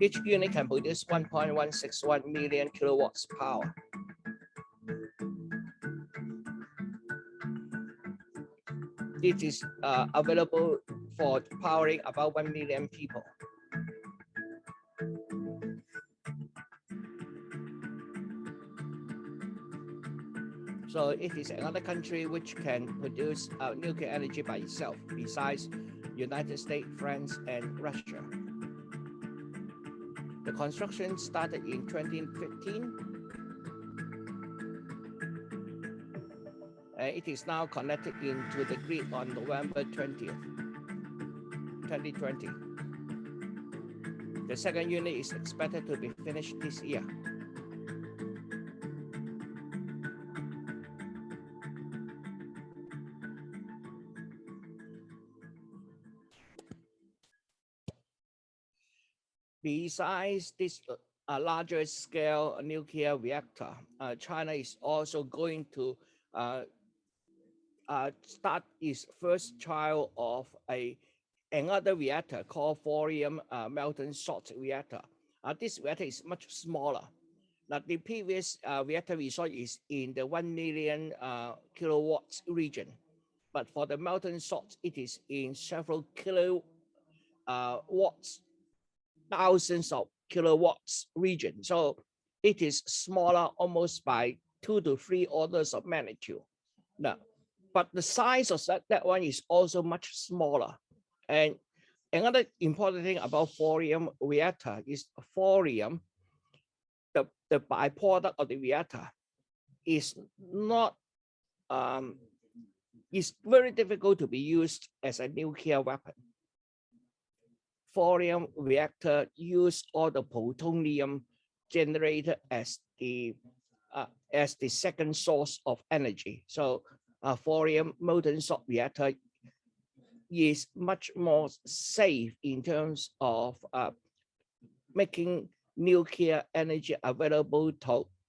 Each unit can produce 1.161 million kilowatts power. This is available for powering about 1 million people. So it is another country which can produce nuclear energy by itself, besides United States, France, and Russia. The construction started in 2015. It is now connected into the grid on November 20th, 2020. The second unit is expected to be finished this year. Besides this larger scale nuclear reactor, China is also going to start its first trial of another reactor called thorium molten salt reactor. This reactor is much smaller. Now, the previous reactor we saw is in the 1 million kilowatts region, but for the molten salt, it is in several kilowatts, thousands of kilowatts region. So it is smaller, almost by 2 to 3 orders of magnitude. Now, but the size of that one is also much smaller. And another important thing about thorium reactor is thorium, the byproduct of the reactor, is not, it's very difficult to be used as a nuclear weapon. Thorium reactor use all the plutonium generated as the second source of energy. So thorium molten salt reactor is much more safe in terms of making nuclear energy available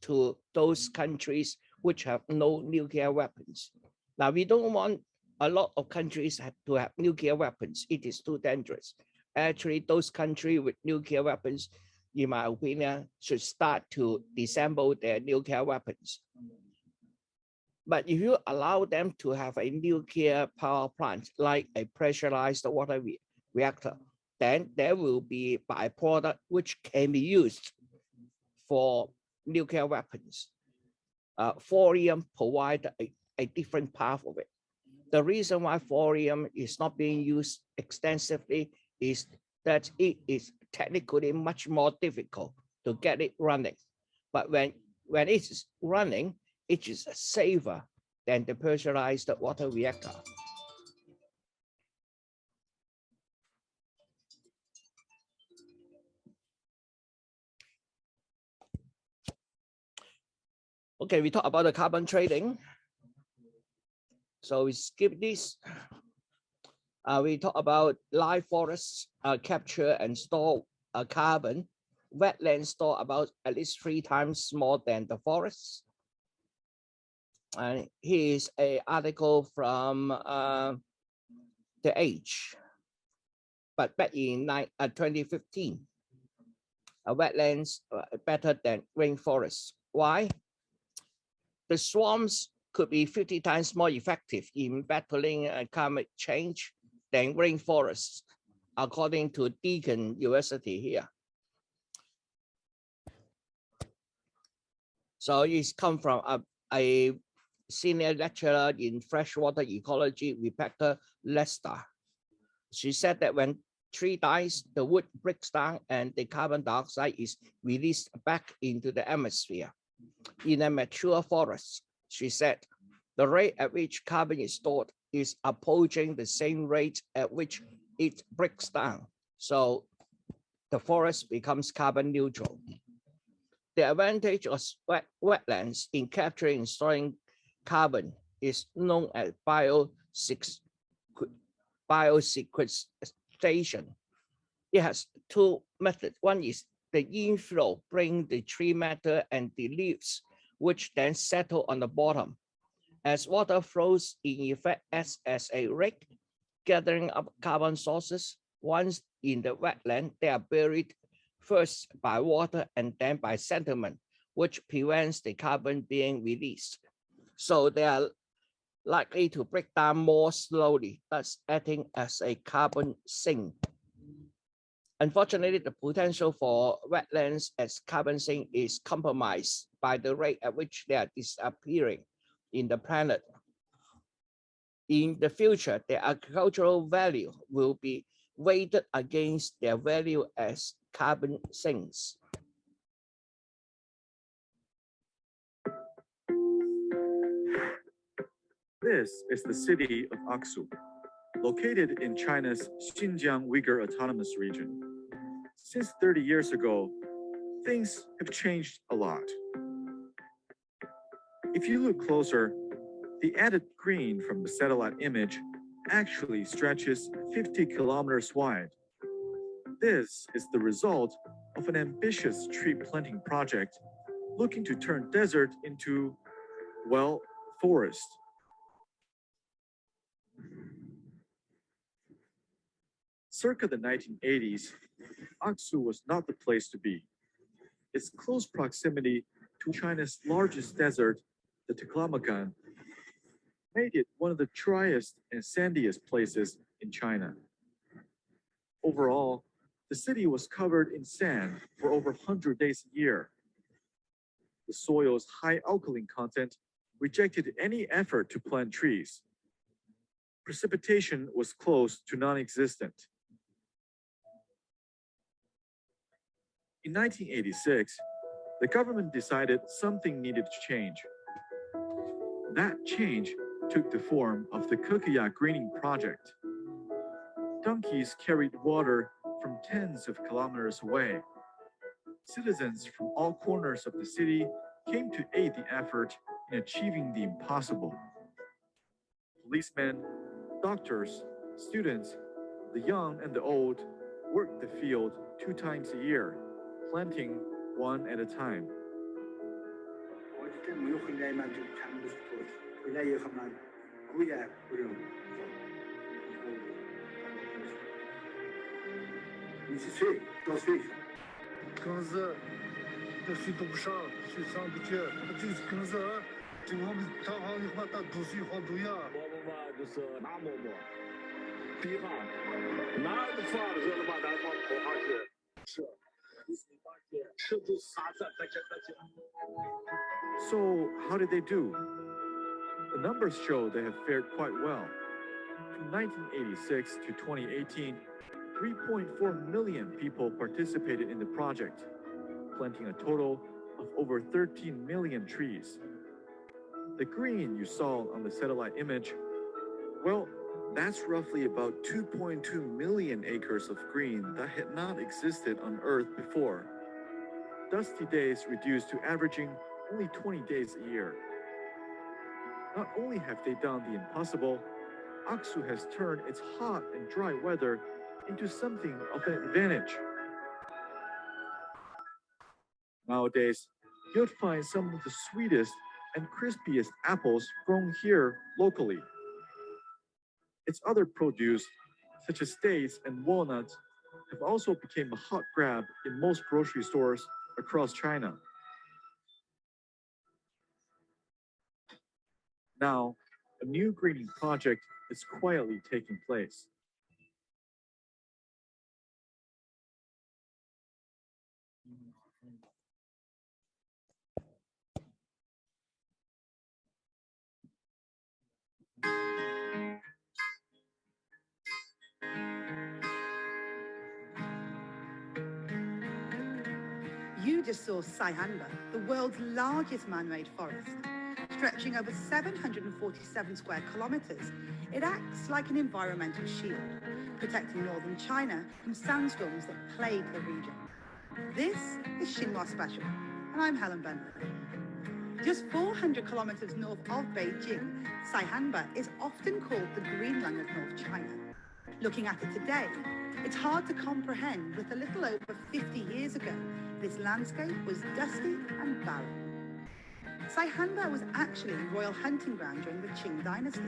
to those countries which have no nuclear weapons. Now, we don't want a lot of countries to have nuclear weapons. It is too dangerous. Actually, those countries with nuclear weapons, in my opinion, should start to disassemble their nuclear weapons. But if you allow them to have a nuclear power plant, like a pressurized water reactor, then there will be byproduct which can be used for nuclear weapons. Thorium provides a different path of it. The reason why thorium is not being used extensively is that it is technically much more difficult to get it running. But when it is running, it is safer than the pressurized water reactor. Okay, we talk about the carbon trading. So we skip this. We talk about live forests capture and store carbon. Wetlands store about at least 3 times more than the forests. And here is an article from The Age, but back in 2015. Wetlands better than rainforests. Why? The swamps could be 50 times more effective in battling climate change than rainforests, according to Deakin University here. So it's come from a senior lecturer in freshwater ecology, Rebecca Lester. She said that when tree dies, the wood breaks down and the carbon dioxide is released back into the atmosphere. In a mature forest, she said, the rate at which carbon is stored is approaching the same rate at which it breaks down. So the forest becomes carbon neutral. The advantage of wetlands in capturing and storing carbon is known as biosequestration. It has two methods. One is the inflow, bring the tree matter and the leaves, which then settle on the bottom. As water flows, in effect acts as a rake, gathering up carbon sources. Once in the wetland, they are buried first by water and then by sediment, which prevents the carbon being released. So they are likely to break down more slowly, thus acting as a carbon sink. Unfortunately, the potential for wetlands as carbon sink is compromised by the rate at which they are disappearing in the planet. In the future, their agricultural value will be weighted against their value as carbon sinks. This is the city of Aksu, located in China's Xinjiang Uyghur Autonomous Region. Since 30 years ago, things have changed a lot. If you look closer, the added green from the satellite image actually stretches 50 kilometers wide. This is the result of an ambitious tree planting project looking to turn desert into, well, forest. Circa the 1980s, Aksu was not the place to be. Its close proximity to China's largest desert, the Taklamakan, made it one of the driest and sandiest places in China. Overall, the city was covered in sand for over 100 days a year. The soil's high alkaline content rejected any effort to plant trees. Precipitation was close to non-existent. In 1986, the government decided something needed to change. That change took the form of the Kokuya Greening Project. Donkeys carried water from tens of kilometers away. Citizens from all corners of the city came to aid the effort in achieving the impossible. Policemen, doctors, students, the young and the old worked the field 2 times a year, planting one at a time. So, how did they do? The numbers show they have fared quite well. From 1986 to 2018, 3.4 million people participated in the project, planting a total of over 13 million trees. The green you saw on the satellite image, well, that's roughly about 2.2 million acres of green that had not existed on Earth before. Dusty days reduced to averaging only 20 days a year. Not only have they done the impossible, Aksu has turned its hot and dry weather into something of an advantage. Nowadays, you'll find some of the sweetest and crispiest apples grown here locally. Its other produce, such as dates and walnuts, have also become a hot grab in most grocery stores across China. Now, a new greening project is quietly taking place. You just saw Saihanba, the world's largest man-made forest. Stretching over 747 square kilometers, it acts like an environmental shield, protecting northern China from sandstorms that plague the region. This is Xinhua Special, and I'm Helen Bender. Just 400 kilometers north of Beijing, Saihanba is often called the Greenland of North China. Looking at it today, it's hard to comprehend that a little over 50 years ago, this landscape was dusty and barren. Saihanba was actually a royal hunting ground during the Qing dynasty,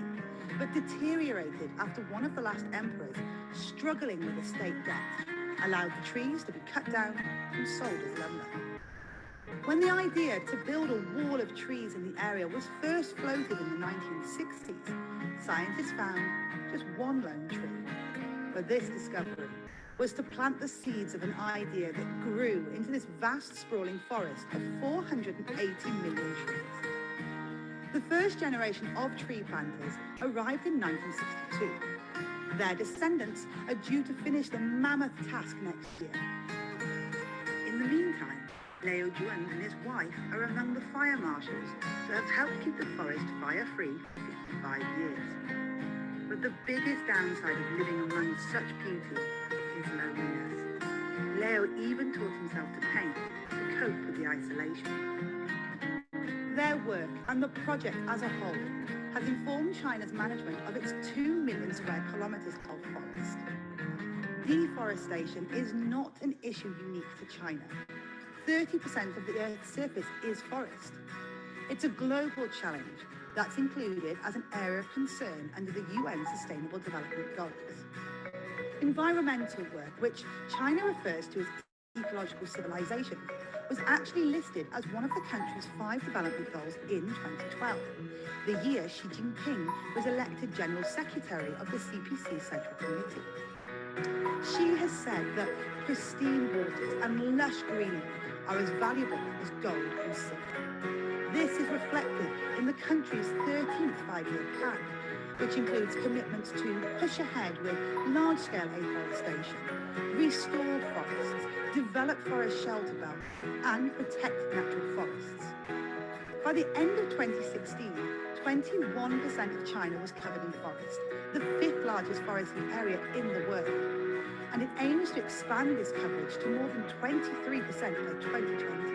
but deteriorated after one of the last emperors, struggling with estate debt, allowed the trees to be cut down and sold as lumber. When the idea to build a wall of trees in the area was first floated in the 1960s, scientists found just one lone tree. But this discovery was to plant the seeds of an idea that grew into this vast sprawling forest of 480 million trees. The first generation of tree planters arrived in 1962. Their descendants are due to finish the mammoth task next year. In the meantime, Leo Juan and his wife are among the fire marshals that have helped keep the forest fire-free for 55 years. But the biggest downside of living among such beauty is loneliness. Leo even taught himself to paint to cope with the isolation. Their work and the project as a whole has informed China's management of its 2 million square kilometers of forest. Deforestation is not an issue unique to China. 30% of the Earth's surface is forest. It's a global challenge that's included as an area of concern under the UN Sustainable Development Goals. Environmental work, which China refers to as ecological civilization, was actually listed as one of the country's 5 development goals in 2012, the year Xi Jinping was elected General Secretary of the CPC Central Committee. Xi has said that pristine waters and lush greenery are as valuable as gold and silver. This is reflected in the country's 13th five-year plan, which includes commitments to push ahead with large-scale afforestation, restore forests, develop forest shelter belts, and protect natural forests. By the end of 2016, 21% of China was covered in forest, the 5th largest forestry area in the world. And it aims to expand this coverage to more than 23% by 2020.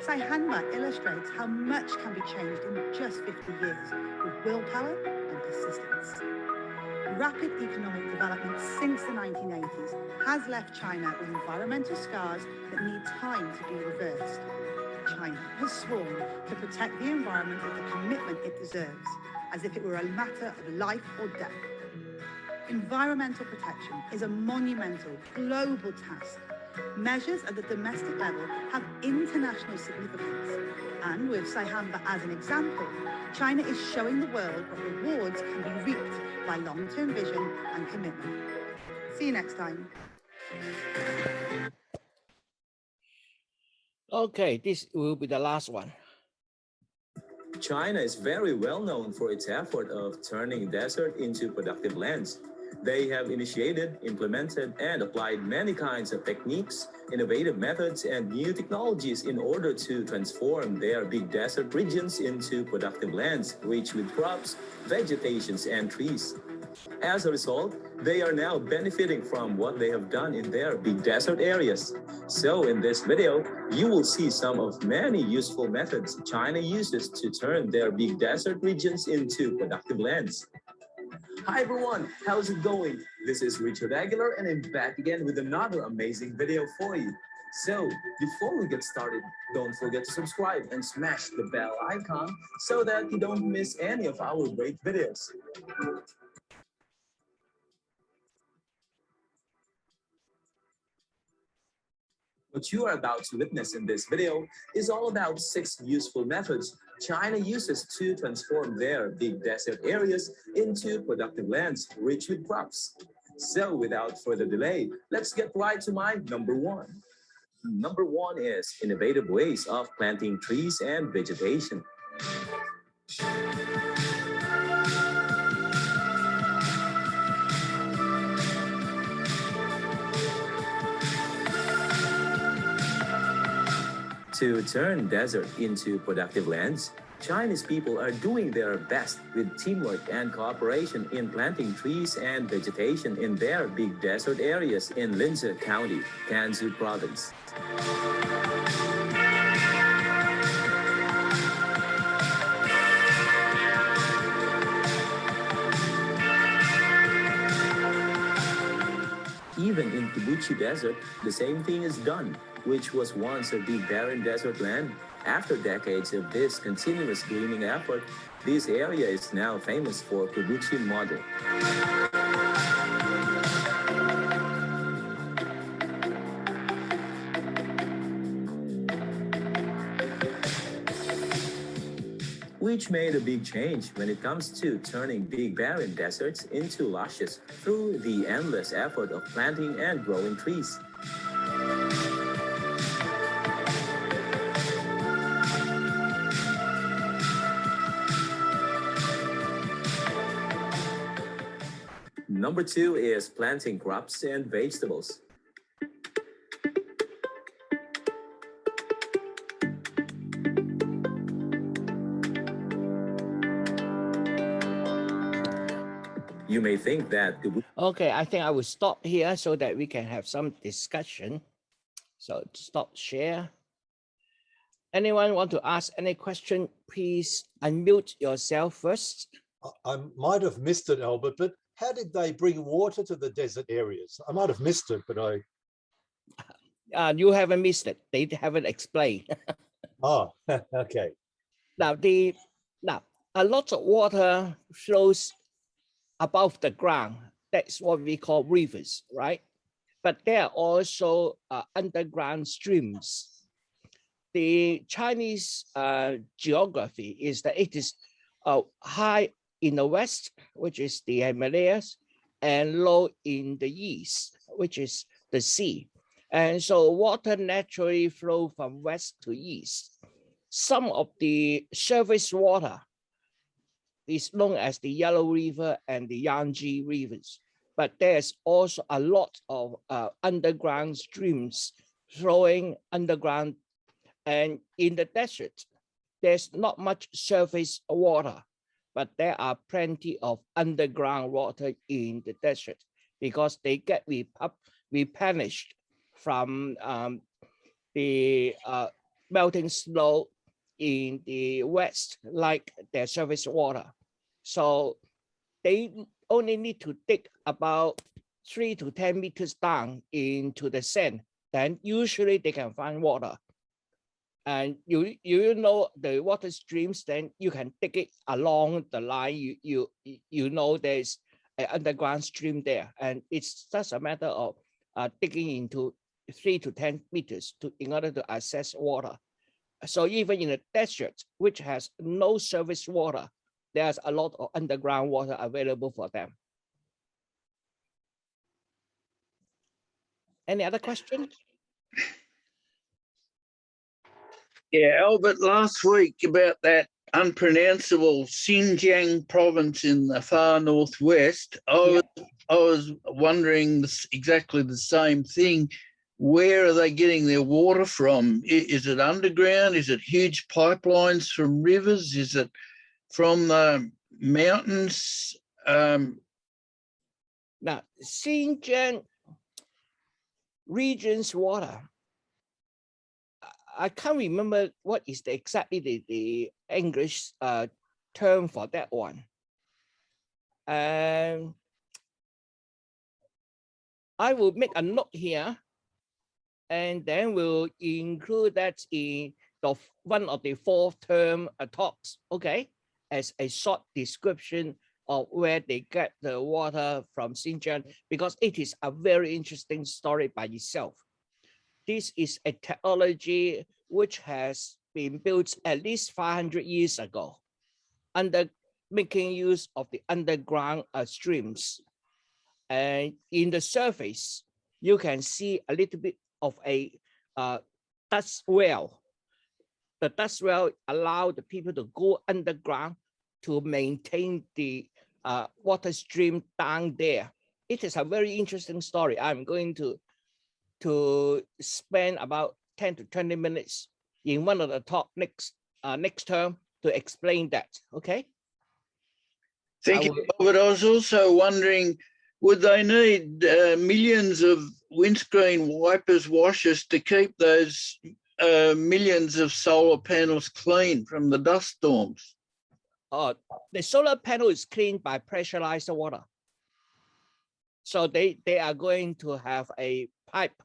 Saihanba illustrates how much can be changed in just 50 years with willpower and persistence. Rapid economic development since the 1980s has left China with environmental scars that need time to be reversed. China has sworn to protect the environment with the commitment it deserves, as if it were a matter of life or death. Environmental protection is a monumental global task. Measures at the domestic level have international significance. And with Saihanba as an example, China is showing the world what rewards can be reaped by long-term vision and commitment. See you next time. Okay, this will be the last one. China is very well known for its effort of turning desert into productive lands. They have initiated, implemented, and applied many kinds of techniques, innovative methods, and new technologies in order to transform their big desert regions into productive lands, rich with crops, vegetations, and trees. As a result, they are now benefiting from what they have done in their big desert areas. So in this video, you will see some of many useful methods China uses to turn their big desert regions into productive lands. Hi everyone, how's it going? This is Richard Aguilar and I'm back again with another amazing video for you. So, before we get started, don't forget to subscribe and smash the bell icon so that you don't miss any of our great videos. What you are about to witness in this video is all about 6 useful methods China uses to transform their big desert areas into productive lands rich with crops. So without further delay, let's get right to my number 1. Number 1 is innovative ways of planting trees and vegetation. To turn desert into productive lands, Chinese people are doing their best with teamwork and cooperation in planting trees and vegetation in their big desert areas in Linzhi County, Gansu Province. Even in Kibuchi Desert, the same thing is done, which was once a big barren desert land. After decades of this continuous greening effort, this area is now famous for Kibuchi model. Which made a big change when it comes to turning big barren deserts into luscious through the endless effort of planting and growing trees. Number 2 is planting crops and vegetables. You may think that... Okay, I think I will stop here so that we can have some discussion. So stop share. Anyone want to ask any question, please unmute yourself first. I might have missed it, Albert, but how did they bring water to the desert areas? I might have missed it, but I... You haven't missed it. They haven't explained. Oh, okay. Now, a lot of water flows above the ground. That's what we call rivers, right? But there are also underground streams. The Chinese geography is that it is high in the west, which is the Himalayas, and low in the east, which is the sea. And so water naturally flows from west to east. Some of the surface water is known as the Yellow River and the Yangtze rivers, but there's also a lot of underground streams flowing underground. And in the desert, there's not much surface water, but there are plenty of underground water in the desert because they get replenished from the melting snow in the west, like their surface water. So they only need to dig about 3 to 10 meters down into the sand. Then usually they can find water. And you know the water streams, then you can dig it along the line. You know there's an underground stream there, and it's just a matter of digging into 3 to 10 meters in order to access water. So even in a desert, which has no surface water, there's a lot of underground water available for them. Any other questions? Yeah, Albert, last week about that unpronounceable Xinjiang province in the far northwest, I was wondering exactly the same thing. Where are they getting their water from? Is it underground? Is it huge pipelines from rivers? Is it from the mountains? Now, Xinjiang region's water, I can't remember what is exactly the English term for that one. I will make a note here, and then we'll include that in one of the 4 term talks, okay, as a short description of where they get the water from Xinjiang, because it is a very interesting story by itself. This is a technology which has been built at least 500 years ago, making use of the underground streams. And in the surface, you can see a little bit of a dust well. The dust well allowed the people to go underground to maintain the water stream down there. It is a very interesting story. I'm going to spend about 10 to 20 minutes in one of the talk next term to explain that. Okay. Thank you. But I was also wondering, would they need millions of windscreen wipers, washers to keep those millions of solar panels clean from the dust storms? The solar panel is cleaned by pressurized water. So they are going to have a pipe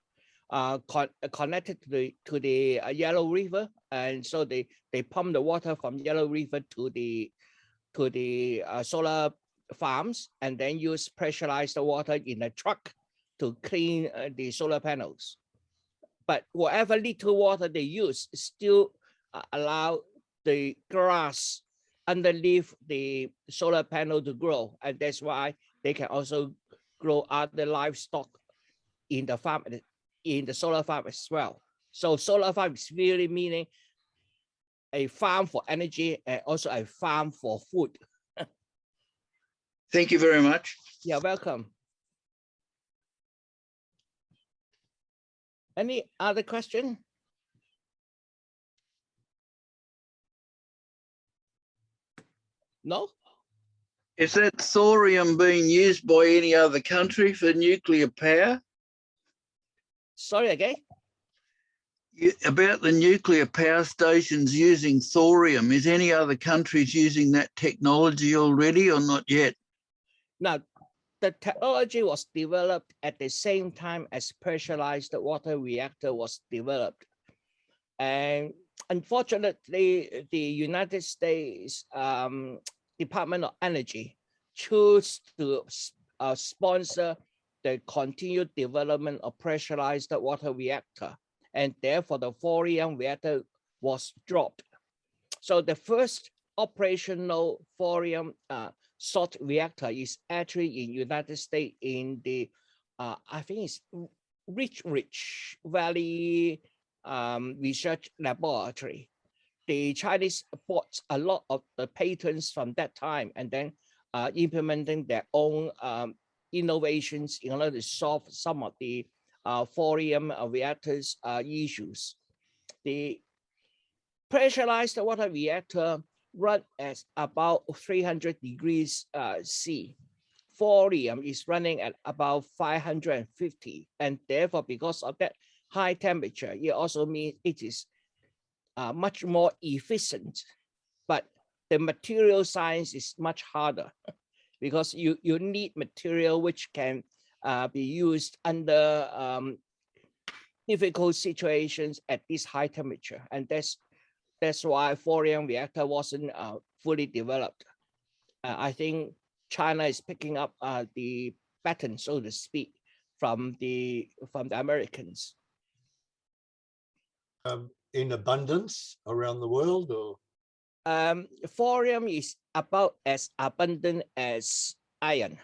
connected to the Yellow River, and so they pump the water from Yellow River to the solar farms, and then use pressurized water in a truck to clean the solar panels. But whatever little water they use still allow the grass underneath the solar panel to grow, and that's why they can also grow other livestock in the farm, in the solar farm as well. So solar farm is really meaning a farm for energy and also a farm for food. Thank you very much. You're welcome. Any other question? No? Is that thorium being used by any other country for nuclear power? Sorry, again? About the nuclear power stations using thorium, is any other countries using that technology already or not yet? Now, the technology was developed at the same time as pressurized water reactor was developed. And unfortunately, the United States Department of Energy chose to sponsor the continued development of pressurized water reactor, and therefore the thorium reactor was dropped. So the first operational thorium salt reactor is actually in United States in the, I think it's Rich Valley Research Laboratory. The Chinese bought a lot of the patents from that time and then implementing their own innovations in order to solve some of the thorium reactors issues. The pressurized water reactor run at about 300 degrees C. Thorium is running at about 550, and therefore because of that high temperature, it also means it is much more efficient, but the material science is much harder because you need material which can be used under difficult situations at this high temperature, and that's why thorium reactor wasn't fully developed. I think China is picking up the baton, so to speak, from the Americans. In abundance around the world, or? Thorium is about as abundant as iron.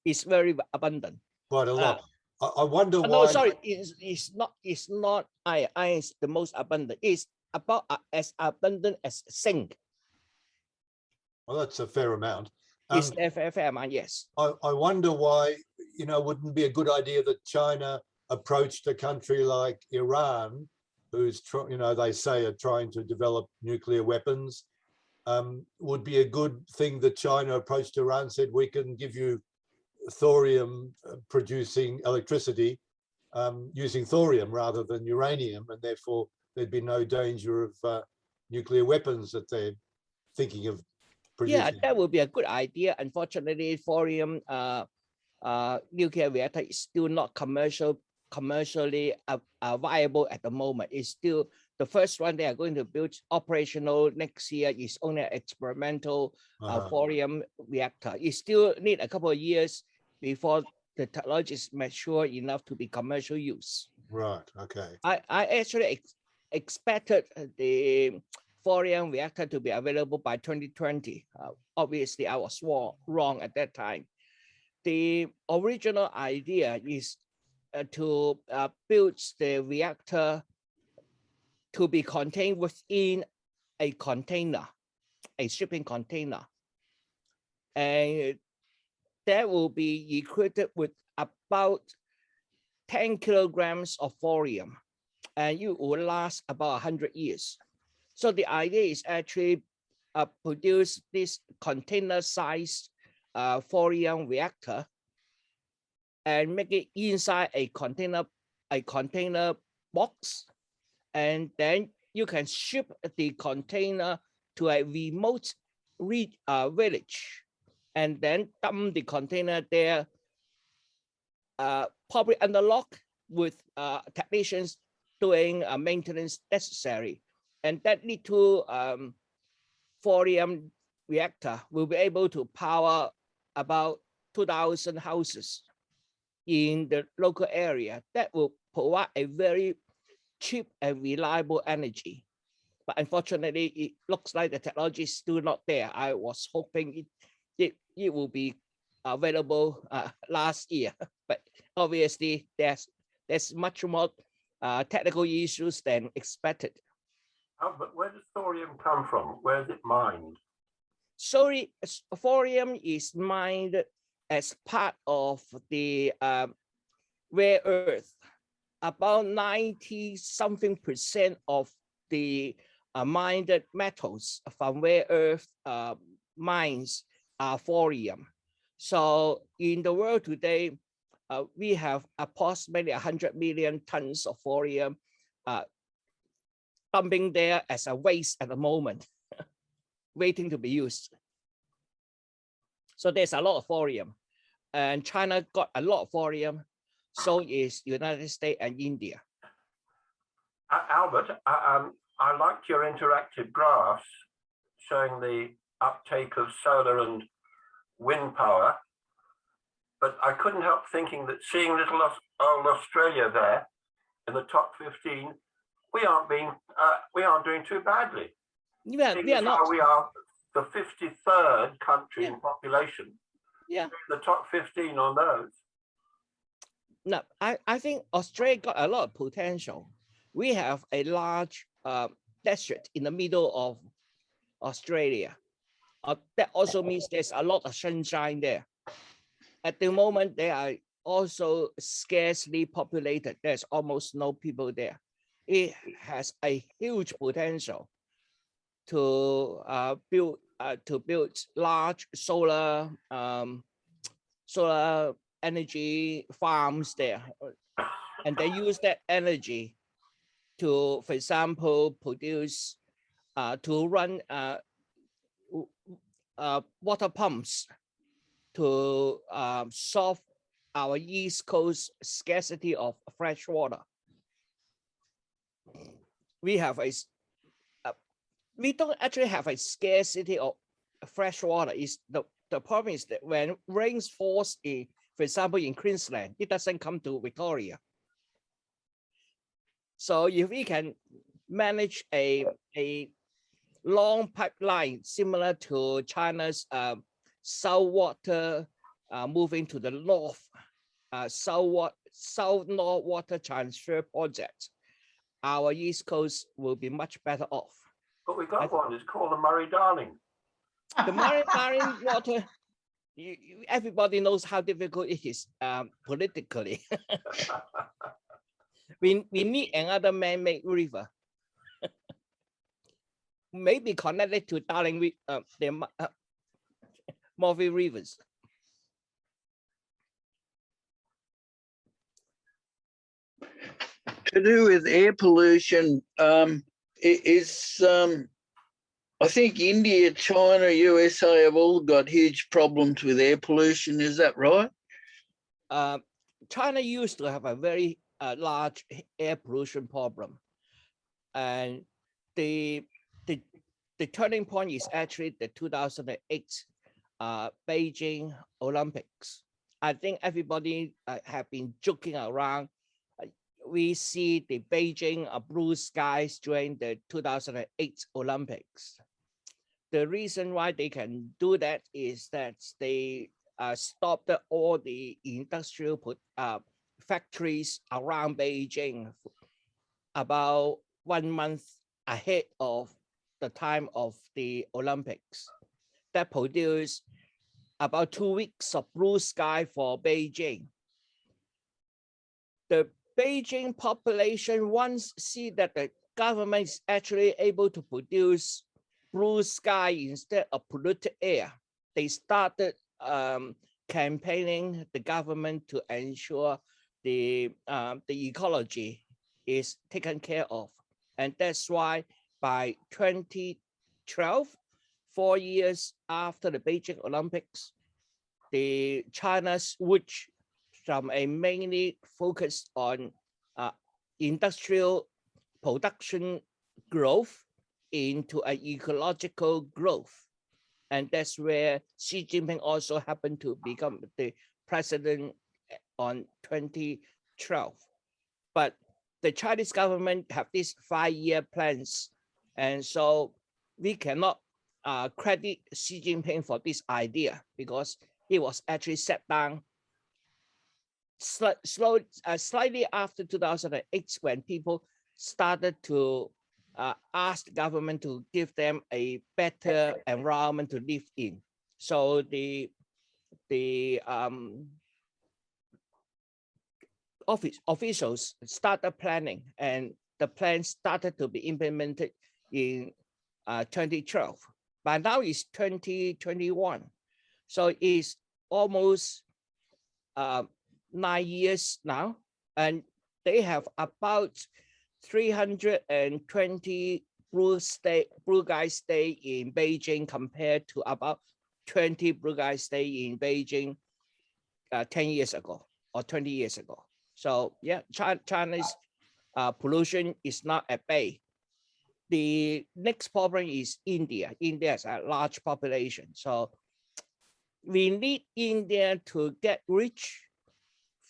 It's very abundant. Quite a lot. I wonder why. No, sorry, it's not iron. Iron is the most abundant. It's about as abundant as zinc. Well, that's a fair amount. It's a fair amount, yes. I wonder why, wouldn't it be a good idea that China approached a country like Iran, who's, they say are trying to develop nuclear weapons. Would be a good thing that China approached Iran, said, we can give you thorium producing electricity using thorium rather than uranium, and therefore there'd be no danger of nuclear weapons that they're thinking of producing. Yeah, that would be a good idea. Unfortunately, thorium nuclear reactor is still not commercially viable at the moment. It's still the first one they are going to build operational next year is only an experimental thorium reactor. You still need a couple of years before the technology is mature enough to be commercial use. Right, okay. I actually expected the thorium reactor to be available by 2020. Obviously, I was wrong at that time. The original idea is to build the reactor to be contained within a container, a shipping container. And that will be equipped with about 10 kilograms of thorium. and it will last about 100 years. So the idea is actually produce this container-sized thorium reactor and make it inside a container box, and then you can ship the container to a remote village, and then dump the container there, probably under lock with technicians doing maintenance necessary, and that little thorium reactor will be able to power about 2,000 houses in the local area. That will provide a very cheap and reliable energy. But unfortunately, it looks like the technology is still not there. I was hoping it will be available last year, but obviously there's much more technical issues than expected. But where does thorium come from? Where is it mined? Sorry, thorium is mined as part of the rare earth. About 90-something% of the mined metals from rare earth mines are thorium. So in the world today, we have approximately 100 million tons of thorium dumping there as a waste at the moment, waiting to be used. So there's a lot of thorium, and China got a lot of thorium. So is United States and India. Albert, I liked your interactive graphs showing the uptake of solar and wind power, but I couldn't help thinking that seeing little old Australia there in the top 15, we aren't doing too badly. Yeah, we are not. We are the 53rd country in population. Yeah, the top 15 on those. No, I think Australia got a lot of potential. We have a large desert in the middle of Australia. That also means there's a lot of sunshine there. At the moment, they are also scarcely populated. There's almost no people there. It has a huge potential to build large solar energy farms there, and they use that energy to, for example, produce to run water pumps to solve our East Coast scarcity of fresh water. We don't actually have a scarcity of fresh water. Is the problem is that when rains falls in, for example, in Queensland, it doesn't come to Victoria. So if we can manage a long pipeline similar to China's south water moving to the north, south north water transfer project, our East Coast will be much better off. But we got one. It's called the Murray-Darling. The Murray-Darling water. Everybody knows how difficult it is politically. we need another man-made river. Maybe connected to Darling, the Murphy rivers. To do with air pollution, I think India, China, USA have all got huge problems with air pollution. Is that right? China used to have a very large air pollution problem, and the turning point is actually the 2008 Beijing Olympics. I think everybody have been joking around. We see the Beijing blue skies during the 2008 Olympics. The reason why they can do that is that they stopped all the industrial factories around Beijing about 1 month ahead of the time of the Olympics. That produced about 2 weeks of blue sky for Beijing. Beijing population once see that the government is actually able to produce blue sky instead of polluted air, they started campaigning the government to ensure the ecology is taken care of. And that's why by 2012, 4 years after the Beijing Olympics, the China switched from a mainly focused on industrial production growth into an ecological growth. And that's where Xi Jinping also happened to become the president on 2012. But the Chinese government have these 5-year plans. And so we cannot credit Xi Jinping for this idea because he was actually set down slightly after 2008 when people started to ask the government to give them a better environment to live in. So the officials started planning, and the plan started to be implemented in 2012. But now it's 2021. So it's almost 9 years now, and they have about 320 blue sky stay in Beijing compared to about 20 blue sky stay in Beijing 10 years ago or 20 years ago. So yeah, China's pollution is not at bay. The next problem is India. India has a large population. So we need India to get rich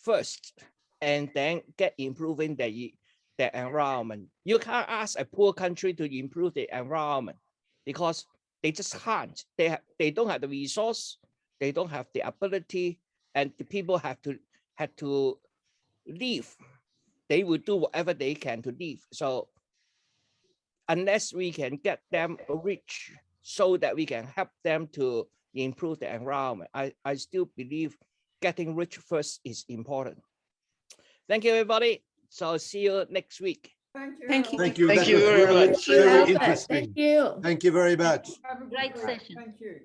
first and then get improving the environment. You can't ask a poor country to improve the environment because they just can't. They don't have the resource, they don't have the ability, and the people have to live. They will do whatever they can to live. So unless we can get them rich so that we can help them to improve the environment, I still believe getting rich first is important. Thank you, everybody. So see you next week. Thank you. Thank you. Thank That you was very really much. very Albert. interesting. Thank you. Thank you very much. Have a great session. Thank you.